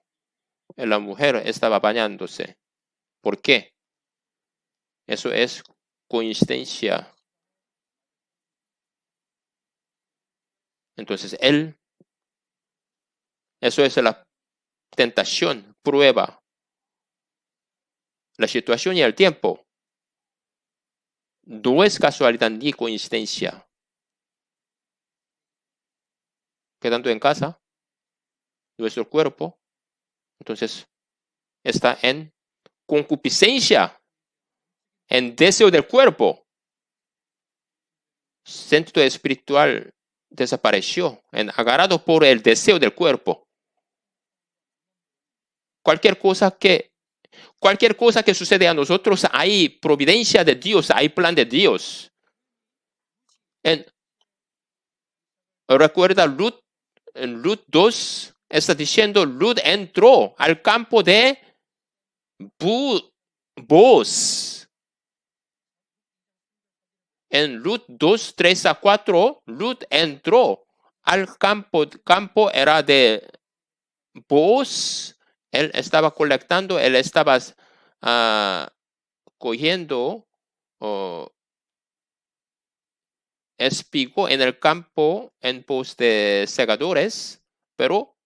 la mujer estaba bañándose. ¿Por qué? Eso es coincidencia. Entonces eso es la tentación, prueba, la situación y el tiempo. No es casualidad ni coincidencia. quedando en casa, nuestro cuerpo, entonces está en concupiscencia, en deseo del cuerpo. Sentido espiritual desapareció, agarrado por el deseo del cuerpo. Cualquier cosa que sucede a nosotros, hay providencia de Dios, hay plan de Dios. Recuerda Ruth, en Ruth 2, está diciendo, Ruth entró al campo de Boaz. En Ruth 2, 3 a 4, Ruth entró al campo era de Boaz. Él estaba colectando, él estaba cogiendo espigo en el campo en pos de segadores, pero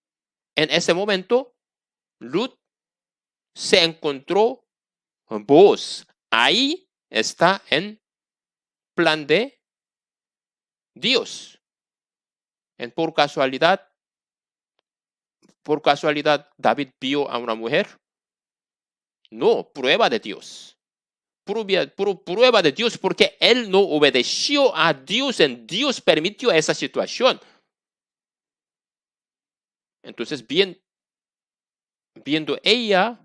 en ese momento Ruth se encontró Boaz. Ahí está en plan de Dios. Por casualidad, David vio a una mujer. No, prueba de Dios. Prueba de Dios, porque él no obedeció a Dios, y Dios permitió esa situación. Entonces, viendo ella,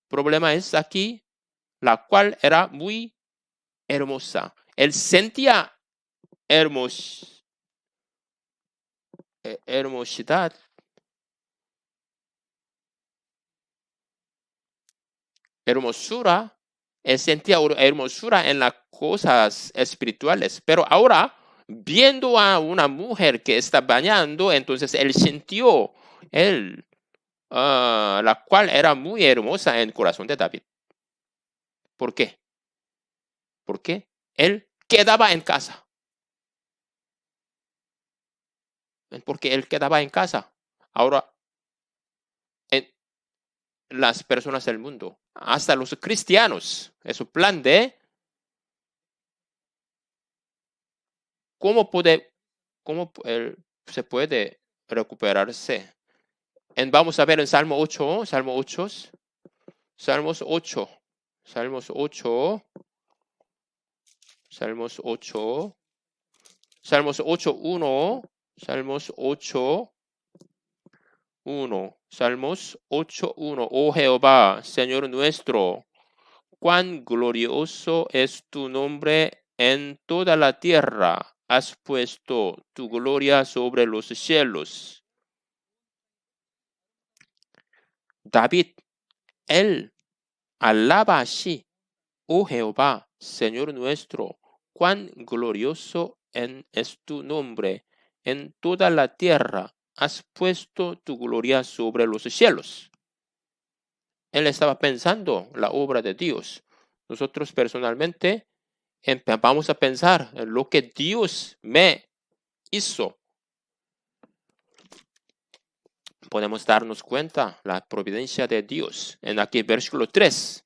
problema es aquí, la cual era muy hermosa. Él sentía hermosidad. Hermosura, él sentía hermosura en las cosas espirituales, pero ahora, viendo a una mujer que está bañando, entonces él sintió, la cual era muy hermosa en el corazón de David. ¿Por qué? Porque él quedaba en casa. Porque él quedaba en casa. Ahora, las personas del mundo, hasta los cristianos, es un plan de cómo se puede recuperarse. Vamos a ver en Salmo 8, Salmos 8, Salmos 8, Salmos 8, Salmos 8, 1, Salmos 8, 1, Salmos 8, 1. Oh Jehová, Señor nuestro, cuán glorioso es tu nombre en toda la tierra. Has puesto tu gloria sobre los cielos. David, él alaba así, oh Jehová, Señor nuestro, cuán glorioso es tu nombre en toda la tierra. Has puesto tu gloria sobre los cielos. Él estaba pensando la obra de Dios. Nosotros personalmente vamos a pensar en lo que Dios me hizo. Podemos darnos cuenta la providencia de Dios. En aquí versículo 3.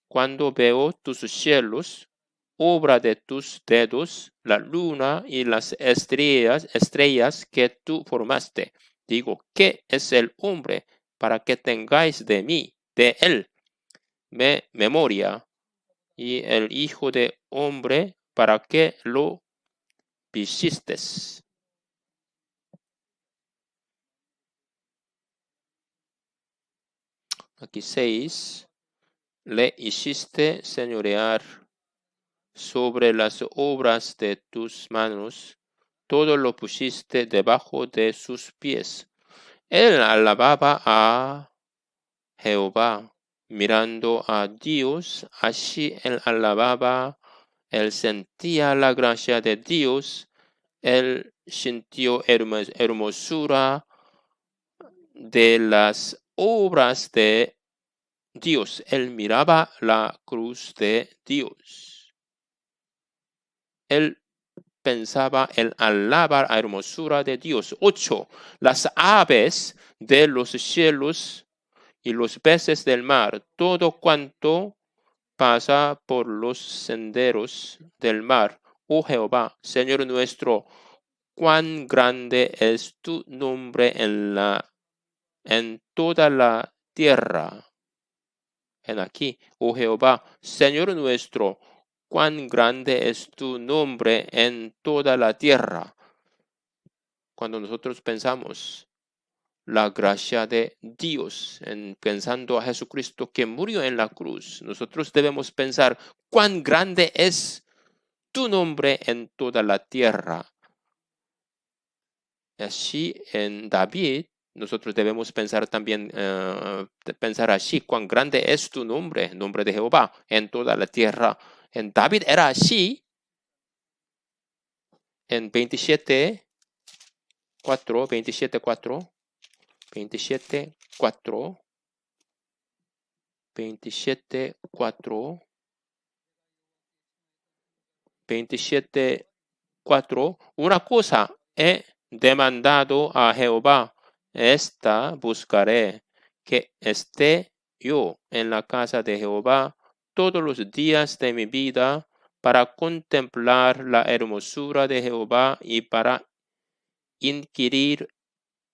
Cuando veo tus cielos, obra de tus dedos, la luna y las estrellas que tú formaste. Digo, ¿qué es el hombre para que tengáis de él, memoria? Y el hijo de hombre para que lo visites. Aquí 6. Le hiciste señorear sobre las obras de tus manos, todo lo pusiste debajo de sus pies. Él alababa a Jehová, mirando a Dios, así él alababa, él sentía la gracia de Dios, él sintió hermosura de las obras de Dios. Él miraba la cruz de Dios. Él pensaba en alabar la hermosura de Dios. 8. Las aves de los cielos y los peces del mar, todo cuanto pasa por los senderos del mar. Oh Jehová, Señor nuestro, cuán grande es tu nombre en toda la tierra. En aquí, oh Jehová, Señor nuestro, cuán grande es tu nombre en toda la tierra. Cuando nosotros pensamos la gracia de Dios, pensando a Jesucristo que murió en la cruz, nosotros debemos pensar cuán grande es tu nombre en toda la tierra. Así en David, nosotros debemos pensar también, pensar así, cuán grande es tu nombre, nombre de Jehová, en toda la tierra. En David era así, en 27:4, 27:4, 27:4, 27:4, 27:4, una cosa he demandado a Jehová, esta buscaré, que esté yo en la casa de Jehová todos los días de mi vida, para contemplar la hermosura de Jehová y para inquirir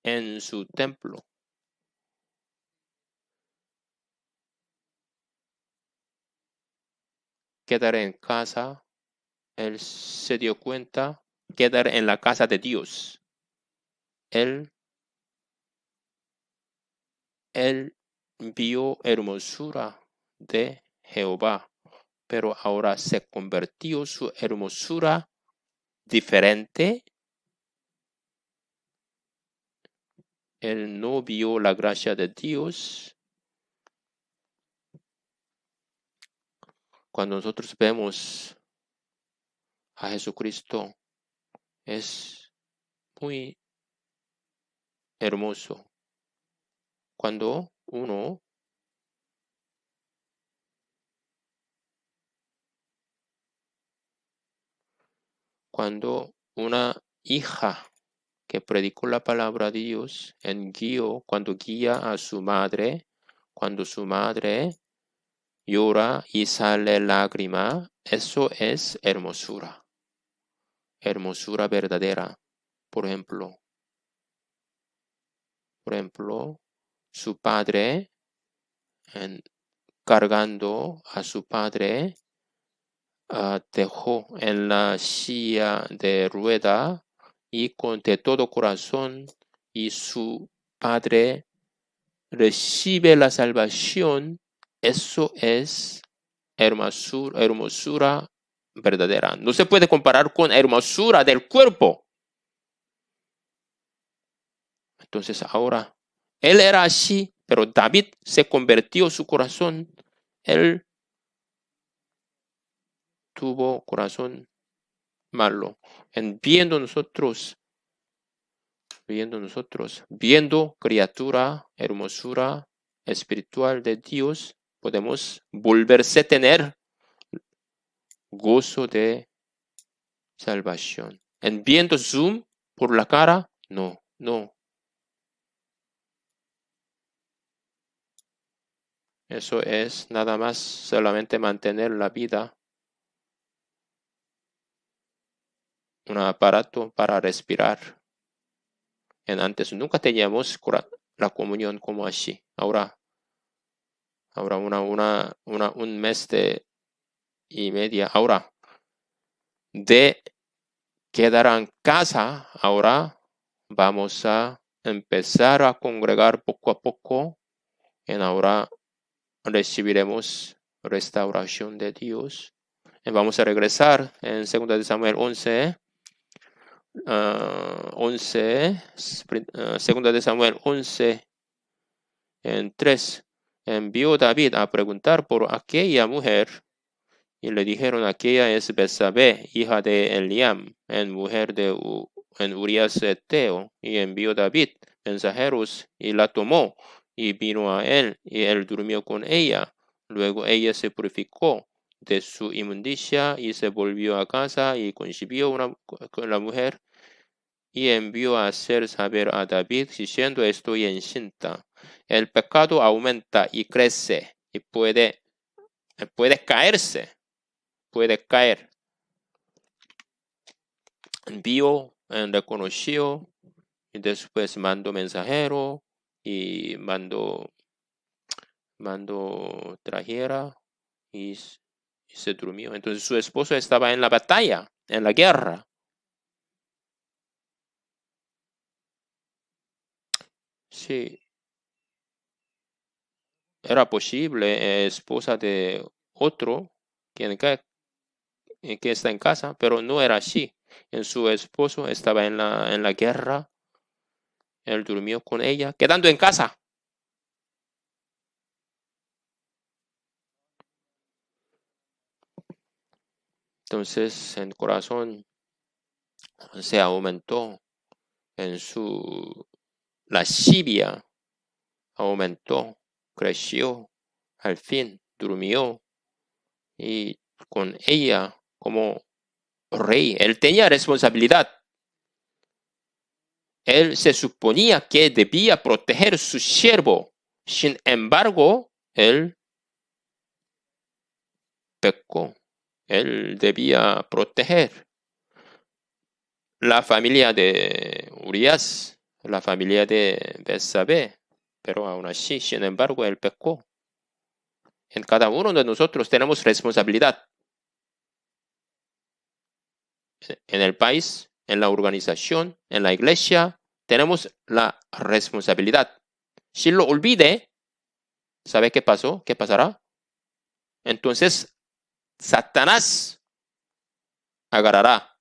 en su templo. Quedar en casa, él se dio cuenta, quedar en la casa de Dios. Él vio hermosura de Jehová, pero ahora se convirtió su hermosura diferente. Él no vio la gracia de Dios. Cuando nosotros vemos a Jesucristo, es muy hermoso. Cuando una hija que predicó la palabra de Dios cuando guía a su madre, cuando su madre llora y sale lágrima, eso es hermosura. Hermosura verdadera. Por ejemplo, su padre, cargando a su padre, dejó en la silla de rueda y de todo corazón, y su padre recibe la salvación. Eso es hermosura verdadera. No se puede comparar con hermosura del cuerpo. Entonces ahora, él era así, pero David se convirtió su corazón. Él tuvo corazón malo. Viendo criatura, hermosura espiritual de Dios, podemos volverse a tener gozo de salvación. En viendo zoom por la cara, no. Eso es nada más solamente mantener la vida, un aparato para respirar. Antes nunca teníamos la comunión como así. Ahora un mes y media. Ahora de quedar en casa, ahora vamos a empezar a congregar poco a poco. Ahora recibiremos restauración de Dios. Vamos a regresar en 2 de Samuel 11. 2 de Samuel 11, en 3. Envió David a preguntar por aquella mujer, y le dijeron: aquella es Betsabé, hija de Eliam, mujer de Urías Eteo. Y envió David mensajeros y la tomó, y vino a él, y él durmió con ella. Luego ella se purificó de su inmundicia y se volvió a casa y concibió con la mujer, y envió a hacer saber a David diciendo: estoy encinta. El pecado aumenta y crece y puede caer. Envió reconoció, y después mandó mensajero y mandó trajera y se durmió. Entonces su esposo estaba en la batalla, en la guerra. Sí, era posible, esposa de otro que está en casa, pero no era así. En su esposo estaba en la guerra, él durmió con ella, quedando en casa. Entonces el corazón se aumentó, la lascivia aumentó, creció, al fin durmió y con ella como rey. Él tenía responsabilidad. Él se suponía que debía proteger su siervo. Sin embargo, él pecó. Él debía proteger la familia de Urias, la familia de Betsabé, pero aún así, sin embargo, él pecó. En cada uno de nosotros tenemos responsabilidad. En el país, en la organización, en la iglesia, tenemos la responsabilidad. Si lo olvide, ¿sabe qué pasó? ¿Qué pasará? Entonces, Satanás agarrará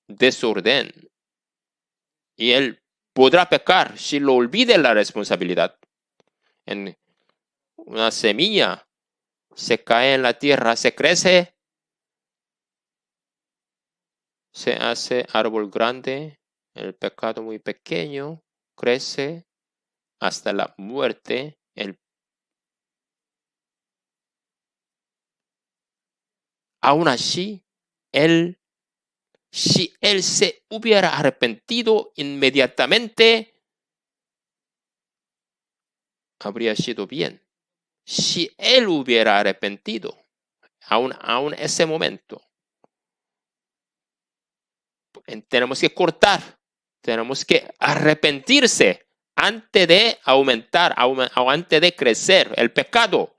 desorden y él podrá pecar si lo olvide la responsabilidad. En una semilla se cae en la tierra, se crece, se hace árbol grande, el pecado muy pequeño crece hasta la muerte. Aún así, si él se hubiera arrepentido inmediatamente, habría sido bien. Si él hubiera arrepentido, aún ese momento, tenemos que cortar, tenemos que arrepentirse antes de aumentar, antes de crecer el pecado.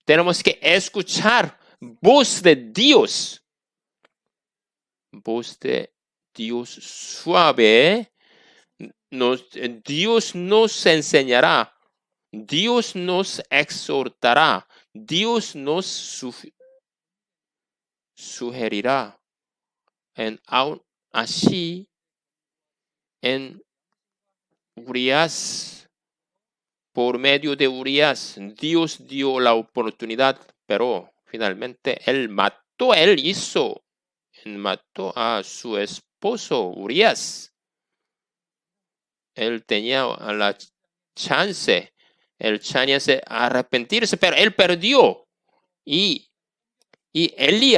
Tenemos que escuchar voz de Dios suave. Dios nos enseñará, Dios nos exhortará, Dios nos sugerirá. Aún así, en Urias, por medio de Urias, Dios dio la oportunidad, pero finalmente él mató a su esposo Urias. Él tenía la chance, el chance de arrepentirse, pero él perdió. Y Elí,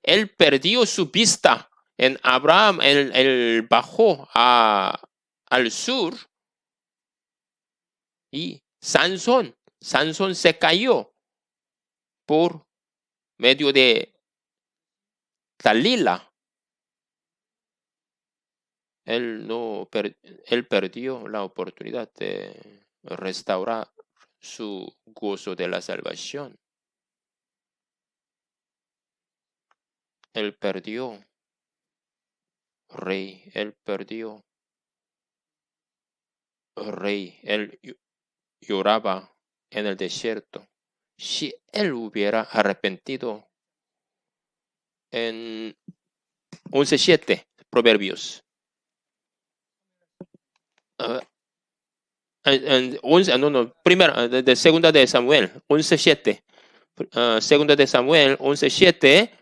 él perdió su vista. En Abraham, él bajó al sur y Sansón se cayó por medio de Dalila. Él perdió la oportunidad de restaurar su gozo de la salvación. Él perdió, rey, él lloraba en el desierto. Si él hubiera arrepentido, en 11:7, Proverbios. Segunda de Samuel, 11:7. Segunda de Samuel, 11:7.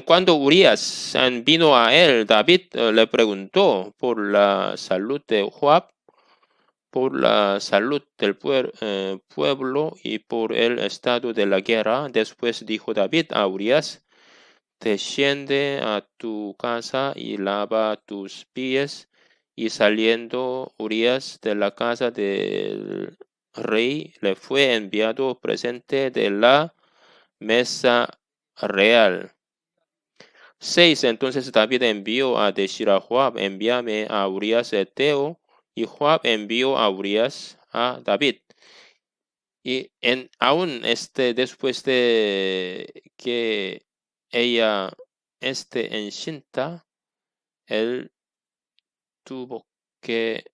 Cuando Urias vino a él, David le preguntó por la salud de Joab, por la salud del pueblo y por el estado de la guerra. Después dijo David a Urias: desciende a tu casa y lava tus pies. Y saliendo Urias de la casa del rey, le fue enviado presente de la mesa real. 6. Entonces David envió a decir a Joab, envíame a Urías Eteo, y Joab envió a Urías a David. Y aún después de que ella esté encinta, él tuvo que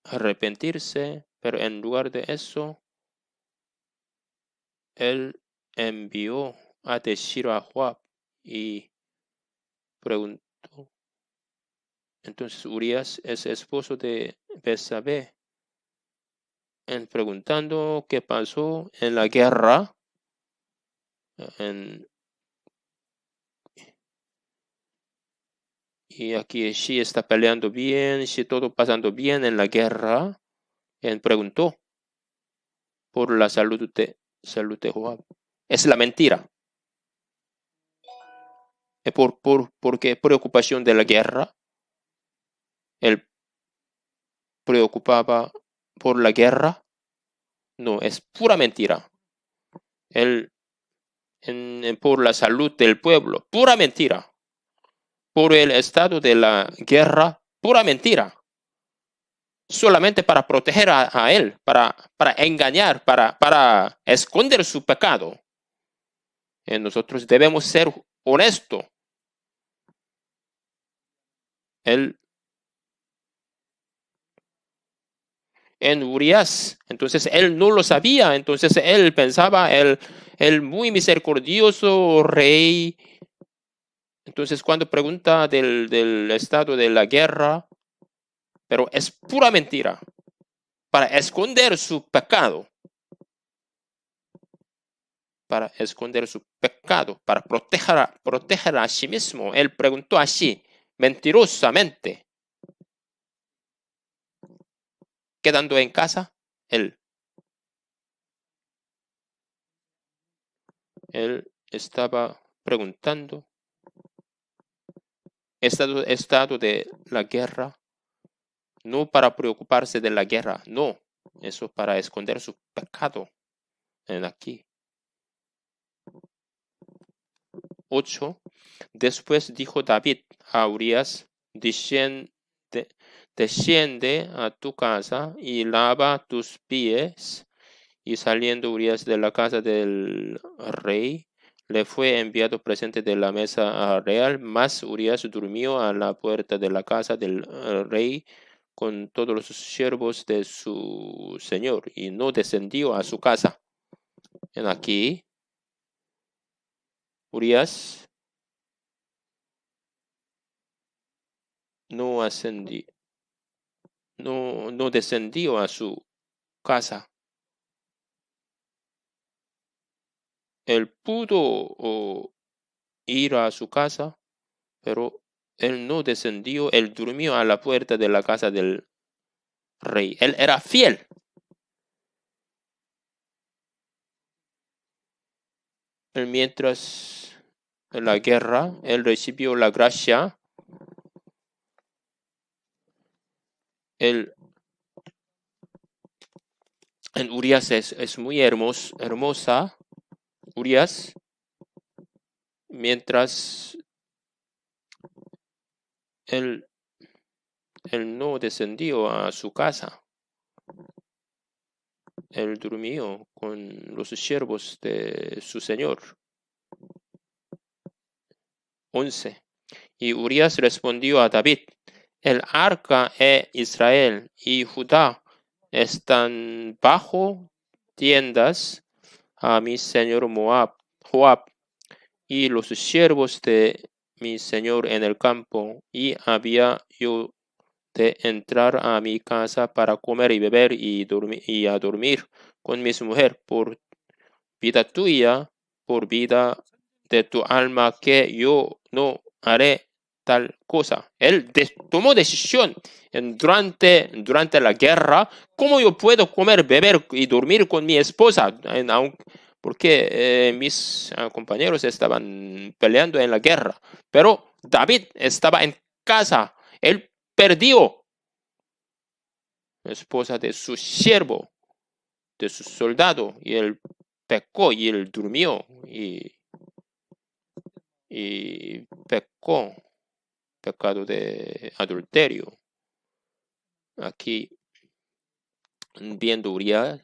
arrepentirse, pero en lugar de eso, él envió a decir a Joab y preguntó. Entonces Urías es esposo de Betsabé, preguntando qué pasó en la guerra, y aquí sí está peleando bien, sí todo pasando bien en la guerra. Él preguntó por la salud de Joab. Es la mentira. ¿Por qué preocupación de la guerra? Él preocupaba por la guerra. No, es pura mentira. Él por la salud del pueblo, pura mentira. Por el estado de la guerra, pura mentira. Solamente para proteger a él, para engañar, para esconder su pecado. Nosotros debemos ser honestos. Él en Urias, entonces él no lo sabía, entonces él pensaba, el muy misericordioso rey. Entonces cuando pregunta del estado de la guerra, pero es pura mentira, para esconder su pecado. Para esconder su pecado, para proteger a sí mismo. Él preguntó así, mentirosamente. Quedando en casa, él estaba preguntando, estado de la guerra, no para preocuparse de la guerra, no, eso para esconder su pecado. Aquí. 8. Después dijo David a Urías, desciende a tu casa y lava tus pies. Y saliendo Urías de la casa del rey, le fue enviado presente de la mesa real, mas Urías durmió a la puerta de la casa del rey con todos los siervos de su señor, y no descendió a su casa. Aquí, Urías no descendió a su casa. Él pudo ir a su casa, pero él no descendió, él durmió a la puerta de la casa del rey. Él era fiel. Mientras en la guerra, él recibió la gracia. En Urias es muy hermosa. Urias, mientras él no descendió a su casa. Él durmió con los siervos de su señor. 11. Y Urias respondió a David, el arca e Israel y Judá están bajo tiendas a mi señor Joab, y los siervos de mi señor en el campo, y había yo de entrar a mi casa para comer y beber y a dormir con mi mujer, por vida tuya, por vida de tu alma, que yo no haré tal cosa. Él tomó decisión durante la guerra. ¿Cómo yo puedo comer, beber y dormir con mi esposa? Porque mis compañeros estaban peleando en la guerra. Pero David estaba en casa. Él perdió la esposa de su siervo, de su soldado, y él pecó y él durmió. Y y pecó, pecado de adulterio. Aquí viendo Urias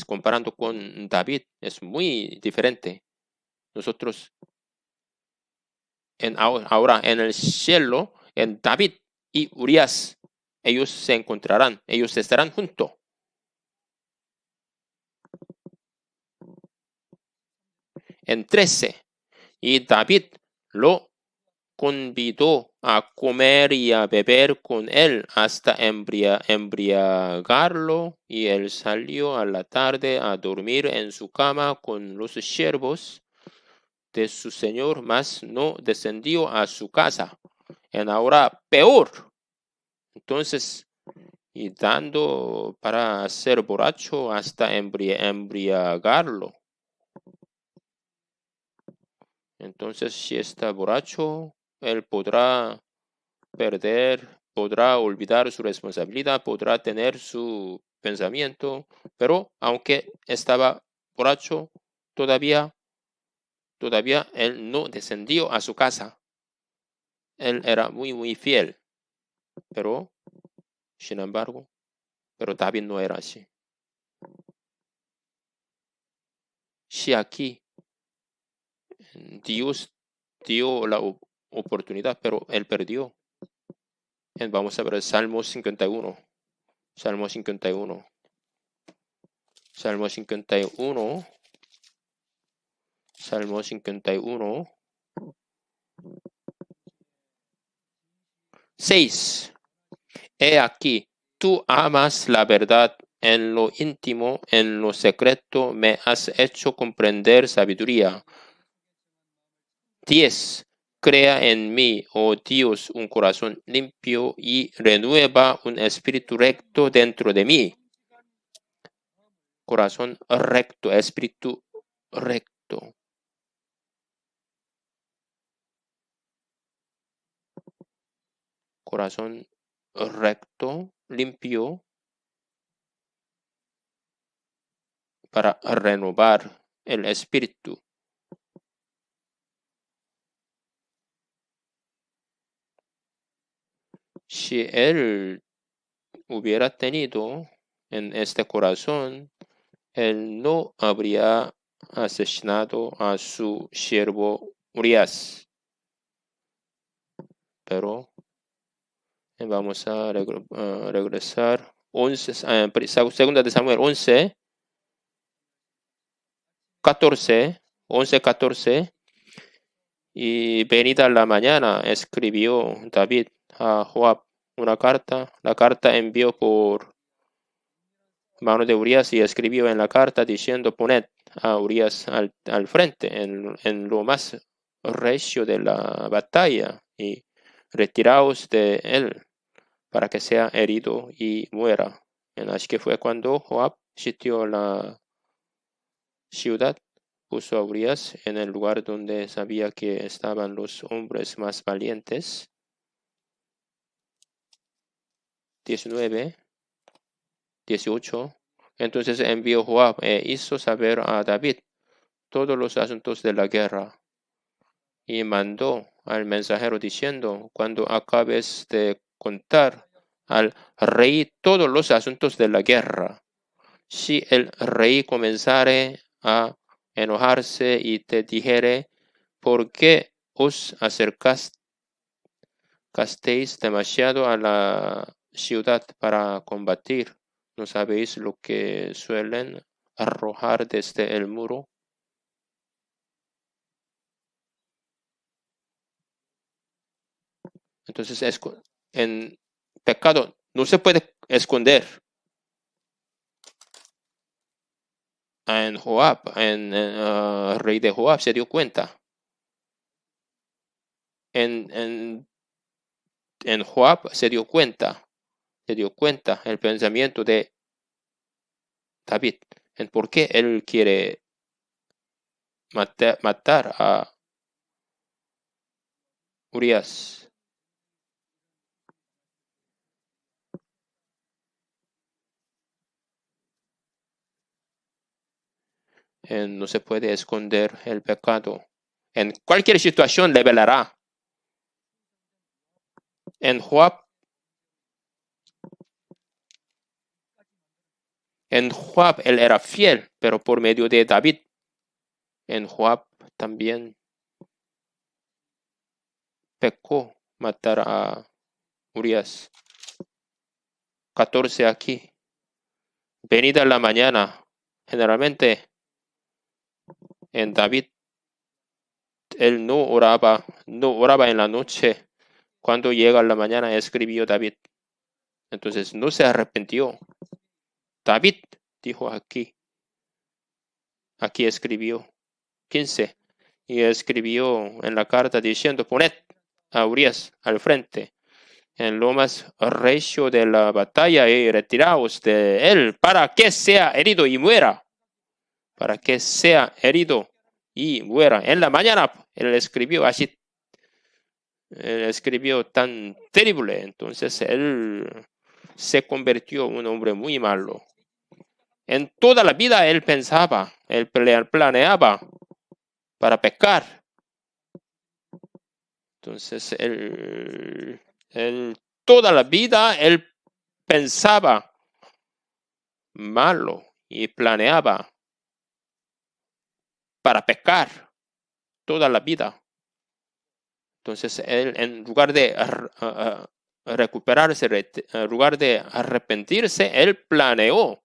comparando con David es muy diferente. Nosotros ahora en el cielo, en David y Urias, ellos se encontrarán, ellos estarán juntos. En 13, y David lo convidó a comer y a beber con él hasta embriagarlo, y él salió a la tarde a dormir en su cama con los siervos de su señor, mas no descendió a su casa. En ahora peor. Entonces, y dando para ser borracho hasta embriagarlo. Entonces, si está borracho, él podrá olvidar su responsabilidad, podrá tener su pensamiento, pero aunque estaba borracho, todavía él no descendió a su casa. Él era muy fiel, pero, sin embargo, pero David no era así. Si aquí Dios dio la oportunidad, pero él perdió. Vamos a ver el Salmo 51. Salmo 51. Salmo 51. Salmo 51. 6. He aquí, tú amas la verdad en lo íntimo, en lo secreto me has hecho comprender sabiduría. 10. Crea en mí, oh Dios, un corazón limpio y renueva un espíritu recto dentro de mí. Corazón recto, espíritu recto. Corazón recto, limpio, para renovar el espíritu. Si él hubiera tenido en este corazón, él no habría asesinado a su siervo Urias. Pero vamos a regresar. 11, segunda de Samuel 11, 14, 11, 14. Y venida la mañana, escribió David a Joab una carta. La carta envió por mano de Urias y escribió en la carta diciendo: poned a Urias al frente en lo más recio de la batalla y retiraos de él para que sea herido y muera. Así que fue cuando Joab sitió la ciudad, puso a Urias en el lugar donde sabía que estaban los hombres más valientes. 19, 18. Entonces envió Joab e hizo saber a David todos los asuntos de la guerra, y mandó al mensajero diciendo: cuando acabes de contar al rey todos los asuntos de la guerra, si el rey comenzare a enojarse y te dijere: ¿por qué os acercasteis demasiado a la ciudad para combatir? ¿No sabéis lo que suelen arrojar desde el muro? Entonces, en pecado no se puede esconder. En Joab, rey de Joab se dio cuenta. En Joab se dio cuenta el pensamiento de David, en por qué él quiere matar a Urias. No se puede esconder el pecado. En cualquier situación revelará. En Joab él era fiel, pero por medio de David. En Joab también pecó matar a Urias. 14 aquí. Venida la mañana. Generalmente en David él no oraba en la noche. Cuando llega la mañana escribió David. Entonces no se arrepintió. David dijo aquí escribió 15 y escribió en la carta diciendo: poned a Urias al frente en lo más recio de la batalla y retiraos de él para que sea herido y muera. Para que sea herido y muera. En la mañana él escribió así. Él escribió tan terrible. Entonces él se convirtió en un hombre muy malo. En toda la vida él pensaba, él planeaba para pecar. Entonces él toda la vida él pensaba malo y planeaba para pecar toda la vida. Entonces él, en lugar de recuperarse, en lugar de arrepentirse, él planeó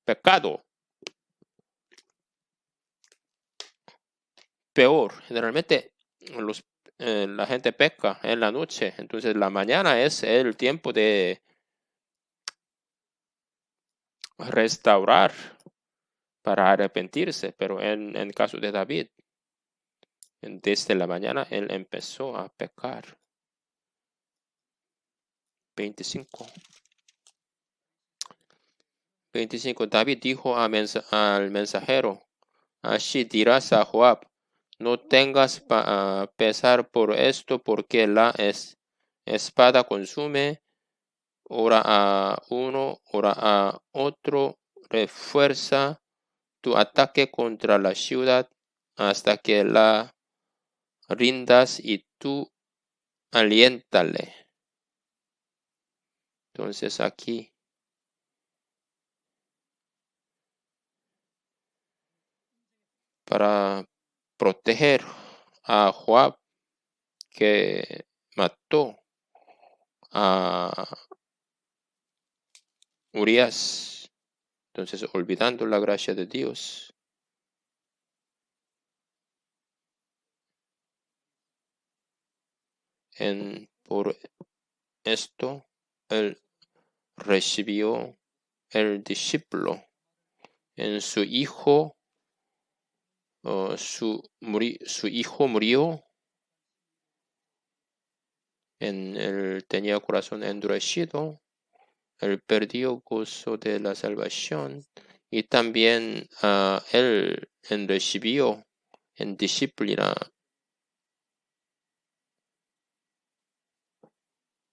pecado. Peor, generalmente la gente peca en la noche, entonces la mañana es el tiempo de restaurar para arrepentirse, pero en el caso de David, desde la mañana él empezó a pecar. 25. David dijo al mensajero: así dirás a Joab: no tengas pesar por esto, porque la espada consume, ora a uno, ora a otro, refuerza tu ataque contra la ciudad hasta que la rindas y tú aliéntale. Entonces aquí para proteger a Joab, que mató a Urias, entonces olvidando la gracia de Dios, por esto él recibió el discípulo en su hijo. Su hijo murió. Él tenía corazón endurecido. Él perdió gozo de la salvación. Y también él recibió en disciplina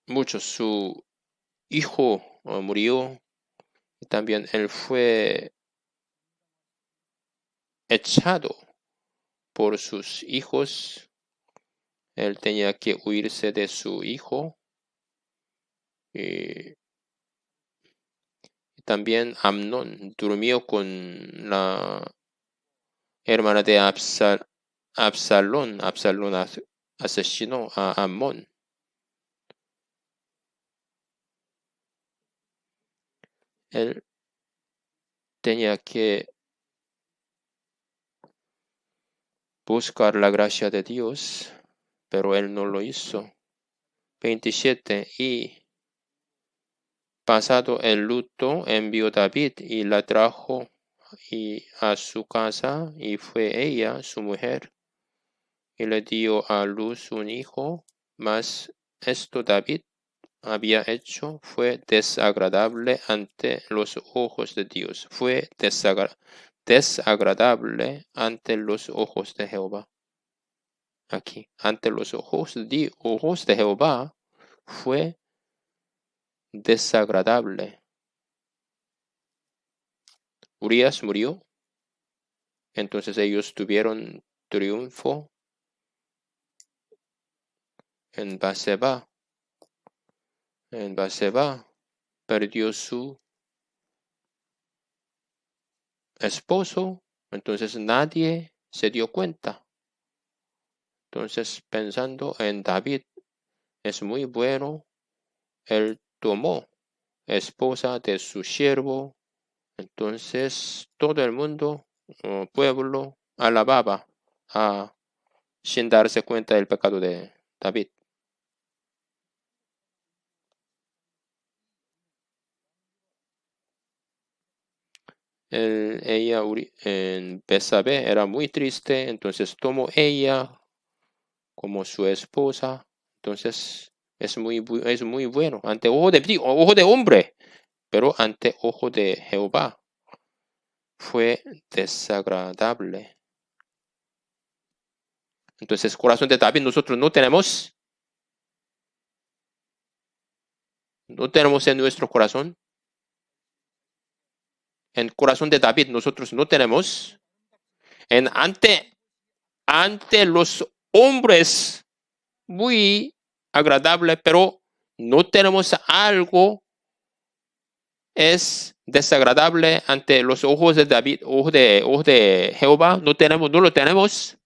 mucho. Su hijo murió. Y también él fue echado por sus hijos. Él tenía que huirse de su hijo. Y también Amnón durmió con la hermana de Absalón. Absalón asesinó a Amnón. Él tenía que buscar la gracia de Dios, pero él no lo hizo. 27. Y pasado el luto, envió David y la trajo a su casa, y fue ella su mujer, y le dio a luz un hijo. Mas esto David había hecho fue desagradable ante los ojos de Dios. Fue desagradable ante los ojos de Jehová. Aquí, ante los ojos de Jehová fue desagradable. Urias murió. Entonces ellos tuvieron triunfo en Baseba. En Baseba perdió su esposo, entonces nadie se dio cuenta. Entonces, pensando en David, es muy bueno, él tomó esposa de su siervo, entonces todo el mundo, pueblo, alababa sin darse cuenta del pecado de David. Ella en Betsabé era muy triste, entonces tomó ella como su esposa, entonces es muy bueno ante ojo de hombre, pero ante ojo de Jehová fue desagradable. Entonces, corazón de David nosotros no tenemos en nuestro corazón. En corazón de David nosotros no tenemos. Ante los hombres muy agradable, pero no tenemos algo es desagradable ante los ojos de David, ojos de Jehová, no lo tenemos.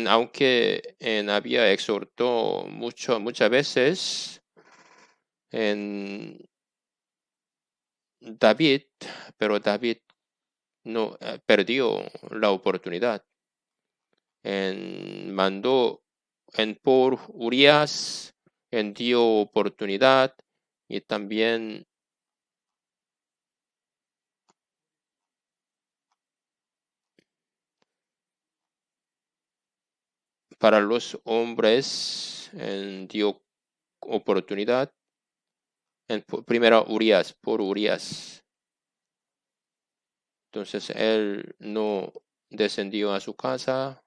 Aunque había exhortó muchas veces en David, pero David no perdió la oportunidad. Mandó por Urias, dio oportunidad y también para los hombres dio oportunidad. Primero por Urias. Entonces él no descendió a su casa.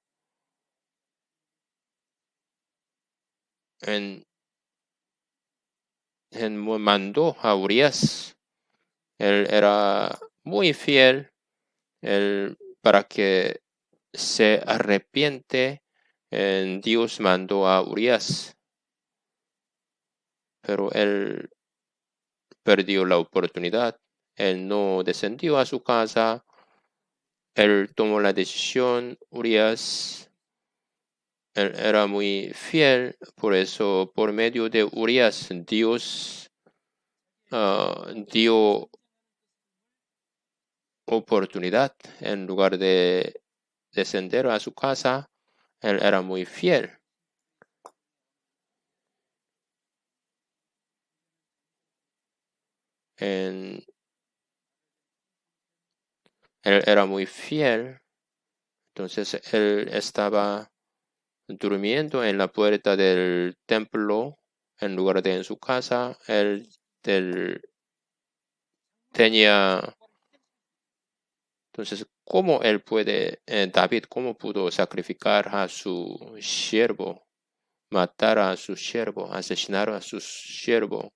Mandó a Urias. Él era muy fiel. Para que se arrepiente, Dios mandó a Urias. Pero él perdió la oportunidad. Él no descendió a su casa. Él tomó la decisión. Urias, él era muy fiel. Por eso, por medio de Urias, Dios dio oportunidad. En lugar de descender a su casa, él era muy fiel. Él era muy fiel. Entonces él estaba durmiendo en la puerta del templo en lugar de en su casa. Él tenía. Entonces, ¿cómo David, cómo pudo sacrificar a su siervo, matar a su siervo, asesinar a su siervo?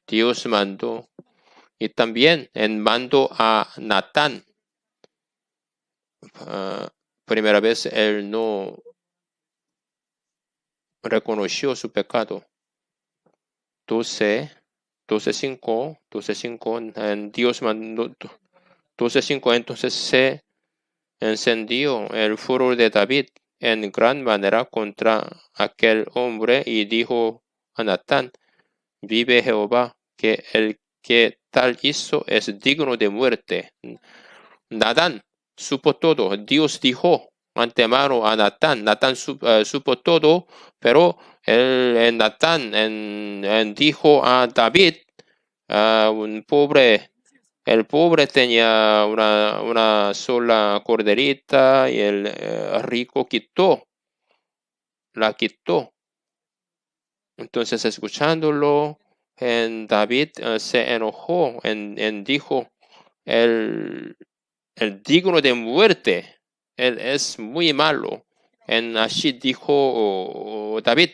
Dios mandó. Y también mandó a Natán. Primera vez él no reconoció su pecado. 12:5, Dios mandó 12:5, entonces se encendió el furor de David en gran manera contra aquel hombre y dijo a Natán: vive Jehová, que el que tal hizo es digno de muerte. Natán supo todo. Dios dijo antemano a Natán. Natán supo todo, pero Natán dijo a David, el pobre tenía una sola corderita y el rico la quitó. Entonces, escuchándolo, David se enojó dijo, el digno de muerte, él es muy malo. Así dijo David.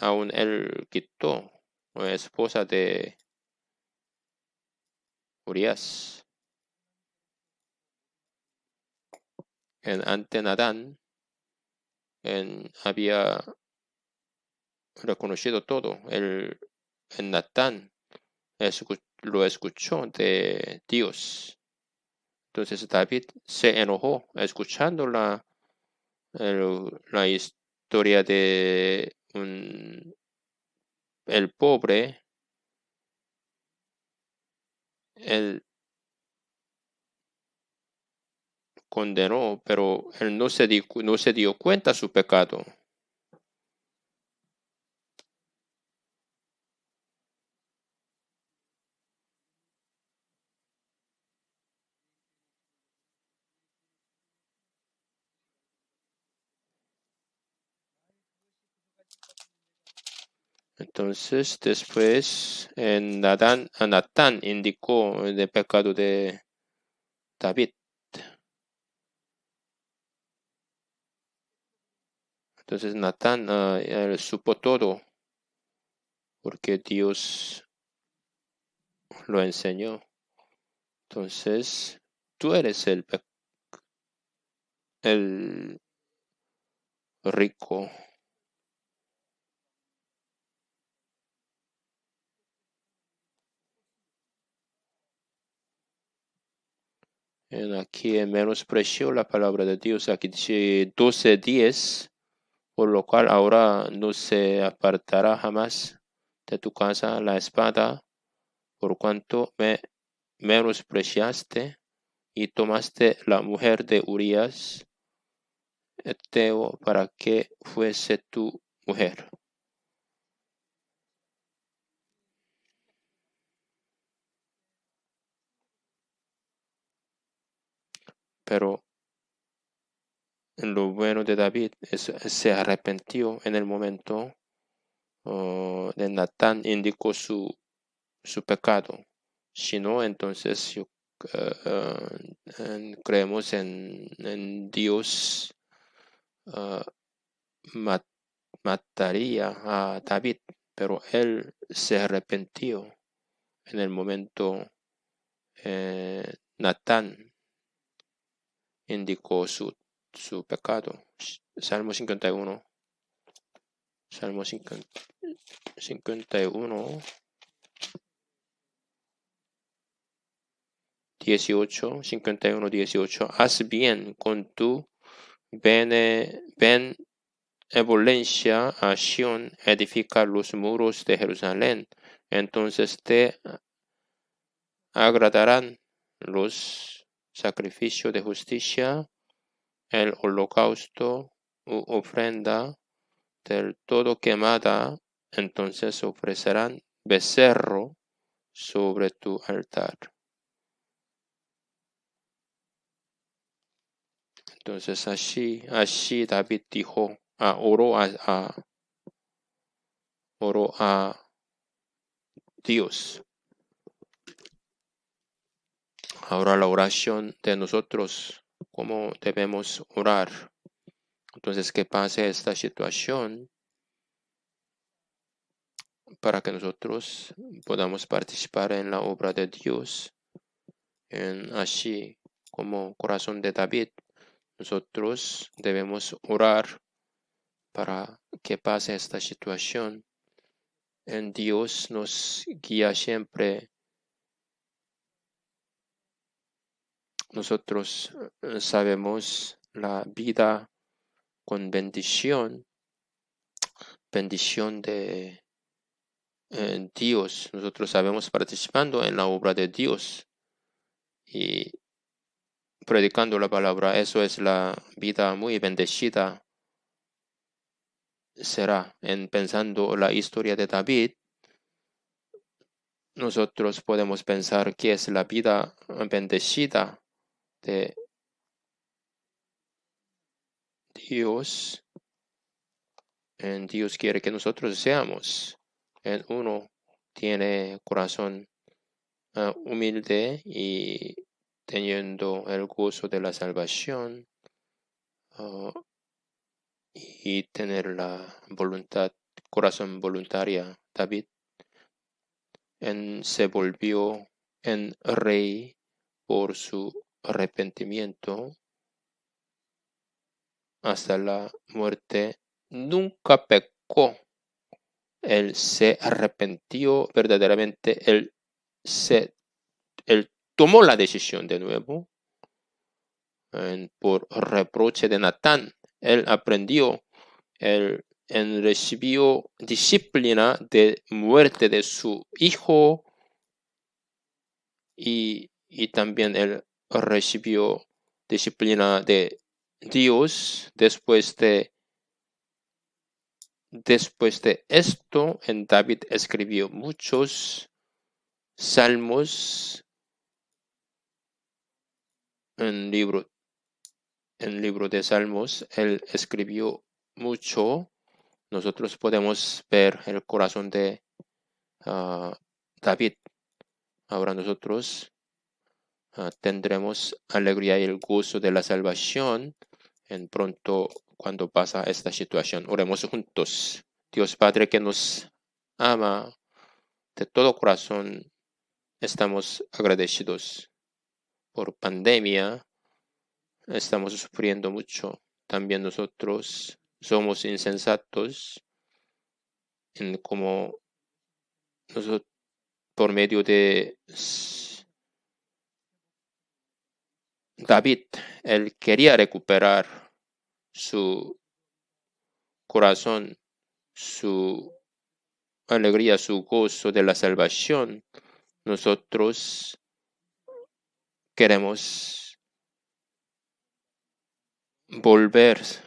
Aún él quitó esposa de Urias. Ante Nadán había reconocido todo. En Natán lo escuchó de Dios. Entonces David se enojó escuchando la historia de el pobre. Él condenó, pero él no se dio cuenta de su pecado. Entonces, después, Natán indicó el pecado de David. Entonces, Natán él supo todo porque Dios lo enseñó. Entonces, tú eres el rico. Aquí menospreció la palabra de Dios. Aquí dice 12:10, por lo cual ahora no se apartará jamás de tu casa la espada, por cuanto me menospreciaste y tomaste la mujer de Urías, Eteo, para que fuese tu mujer. Pero lo bueno de David se arrepintió en el momento de Natán indicó su pecado. Si no, entonces creemos en Dios mataría a David, pero él se arrepintió en el momento Natán indicó su pecado. Salmo 51. Salmo 51. 18, 51, 18. Haz bien con tu benevolencia a Sión, edifica los muros de Jerusalén. Entonces te agradarán los sacrificios de justicia, el holocausto u ofrenda del todo quemada. Entonces ofrecerán becerro sobre tu altar. Entonces así David dijo, oró a Dios. Ahora la oración de nosotros, cómo debemos orar. Entonces que pase esta situación para que nosotros podamos participar en la obra de Dios. Así como corazón de David, nosotros debemos orar para que pase esta situación. Dios nos guía siempre. Nosotros sabemos la vida con bendición de Dios. Nosotros sabemos participando en la obra de Dios y predicando la palabra. Eso es la vida muy bendecida. Será pensando la historia de David. Nosotros podemos pensar que es la vida bendecida de Dios. Dios quiere que nosotros seamos. Uno tiene corazón humilde y teniendo el gozo de la salvación y tener la corazón voluntaria. David se volvió en rey por su arrepentimiento hasta la muerte. Nunca pecó. Él se arrepintió verdaderamente. Él tomó la decisión de nuevo por reproche de Natán. Él aprendió, él recibió disciplina de muerte de su hijo y también él recibió disciplina de Dios después de esto. David escribió muchos salmos en libro de Salmos. Él escribió mucho. Nosotros podemos ver el corazón de David. Ahora nosotros tendremos alegría y el gozo de la salvación en pronto cuando pasa esta situación. Oremos juntos. Dios Padre que nos ama de todo corazón, estamos agradecidos por pandemia. Estamos sufriendo mucho. También nosotros somos insensatos en cómo nosotros, por medio de David, él quería recuperar su corazón, su alegría, su gozo de la salvación. Nosotros queremos volvernos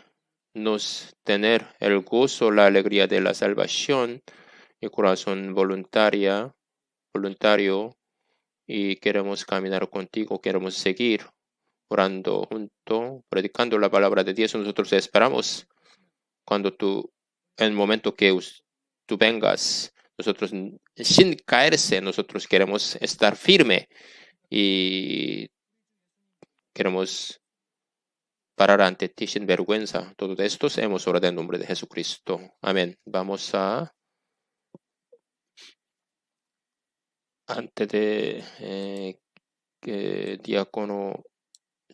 tener el gozo, la alegría de la salvación, el corazón voluntario, y queremos caminar contigo, queremos seguir orando junto, predicando la palabra de Dios. Nosotros esperamos cuando en el momento que tú vengas, nosotros sin caerse, nosotros queremos estar firme y queremos parar ante ti sin vergüenza. Todo esto hemos orado en nombre de Jesucristo. Amén. Vamos antes de que diácono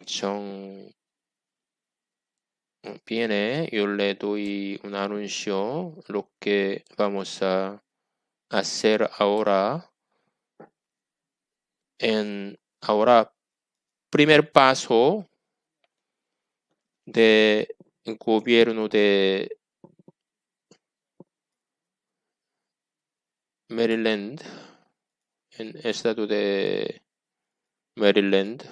John viene, yo le doy un anuncio. Lo que vamos a hacer ahora, primer paso del gobierno de Maryland, en el estado de Maryland.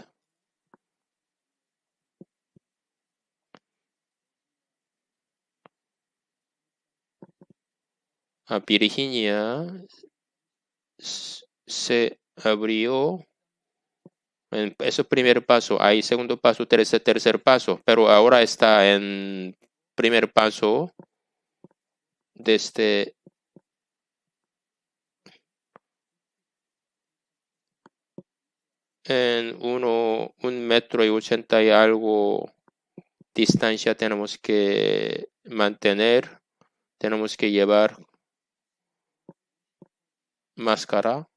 A Virginia se abrió. Eso es primer paso. Hay segundo paso, tercer paso, pero ahora está en primer paso desde en 1,80 m y algo distancia tenemos que mantener. Tenemos que llevar máscara.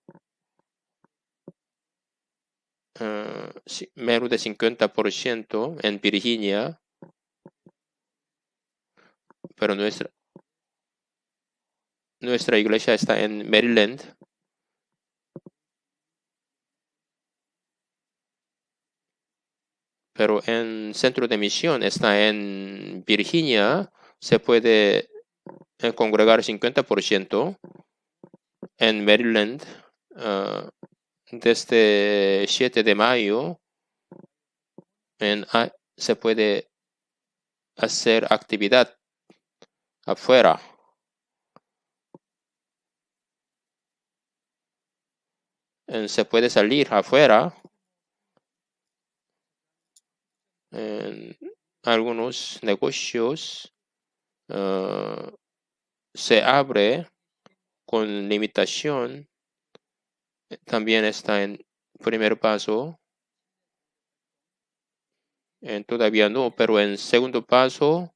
Menos de 50% en Virginia, pero nuestra iglesia está en Maryland. Pero en centro de misión está en Virginia, se puede congregar 50%. En Maryland, desde 7 de mayo, se puede hacer actividad afuera. Se puede salir afuera. Algunos negocios se abre con limitación. También está en primer paso. Todavía no, pero en segundo paso,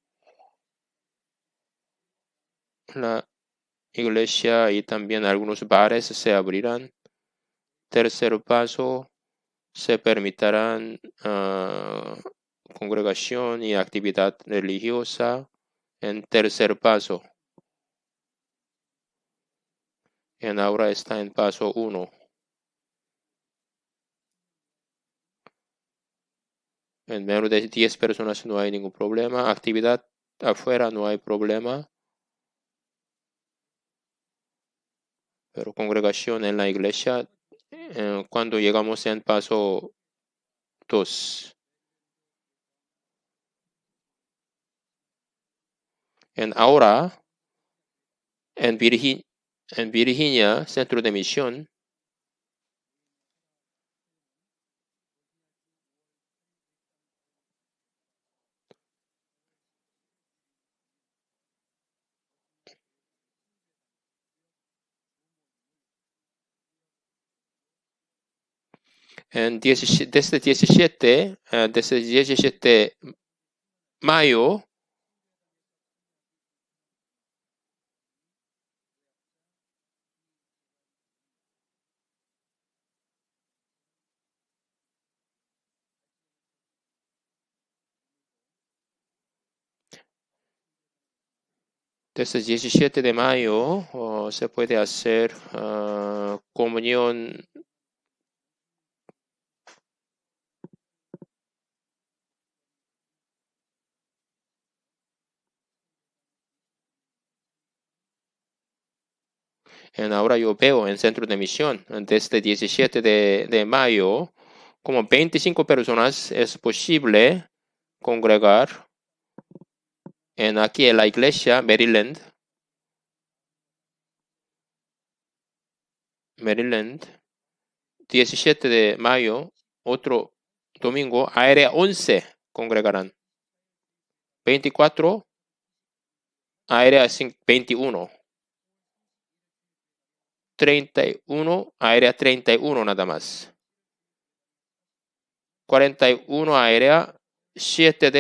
la iglesia y también algunos bares se abrirán. Tercer paso, se permitirán congregación y actividad religiosa. En tercer paso, ahora está en paso 1. En menos de 10 personas no hay ningún problema. Actividad afuera no hay problema. Pero congregación en la iglesia, cuando llegamos en paso 2. Ahora, en Virginia, centro de misión, desde 17 mayo, desde 17 de mayo se puede hacer comunión ahora yo veo en centro de misión, desde 17 de mayo, como 25 personas es posible congregar aquí en la iglesia Maryland, 17 de mayo, otro domingo, área 11 congregarán. 24, área 21. 31, área 31 nada más. 41, área 7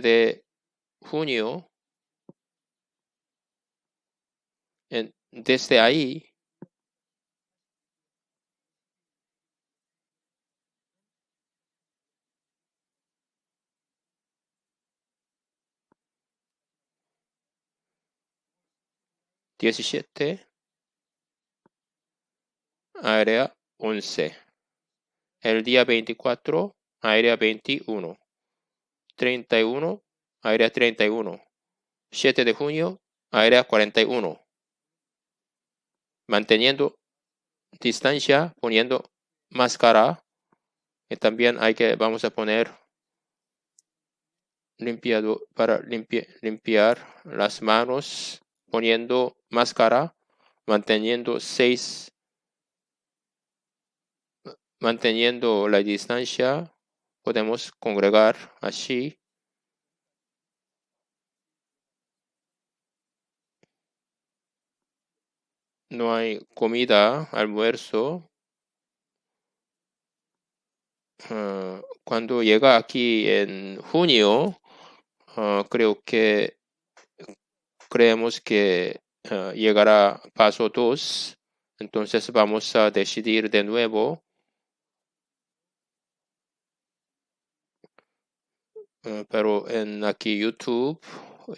de junio. Desde ahí, (17) área 11. El día 24, área 21. 31, área 31. 7 de junio, área 41. Manteniendo distancia, poniendo máscara. Y también vamos a poner limpiado para limpiar las manos, poniendo máscara, manteniendo manteniendo la distancia. Podemos congregar así. No hay comida, almuerzo. Cuando llega aquí en junio, creemos que llegará paso 2. Entonces vamos a decidir de nuevo. Pero en aquí YouTube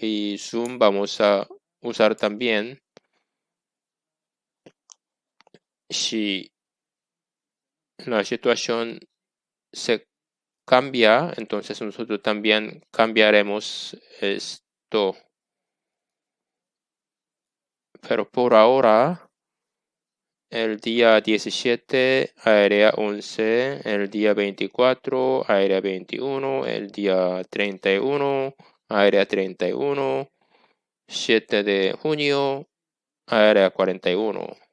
y Zoom vamos a usar también. Si la situación se cambia, entonces nosotros también cambiaremos esto. Pero por ahora, el día 17, área 11, el día 24, área 21, el día 31, área 31, 7 de junio, área 41.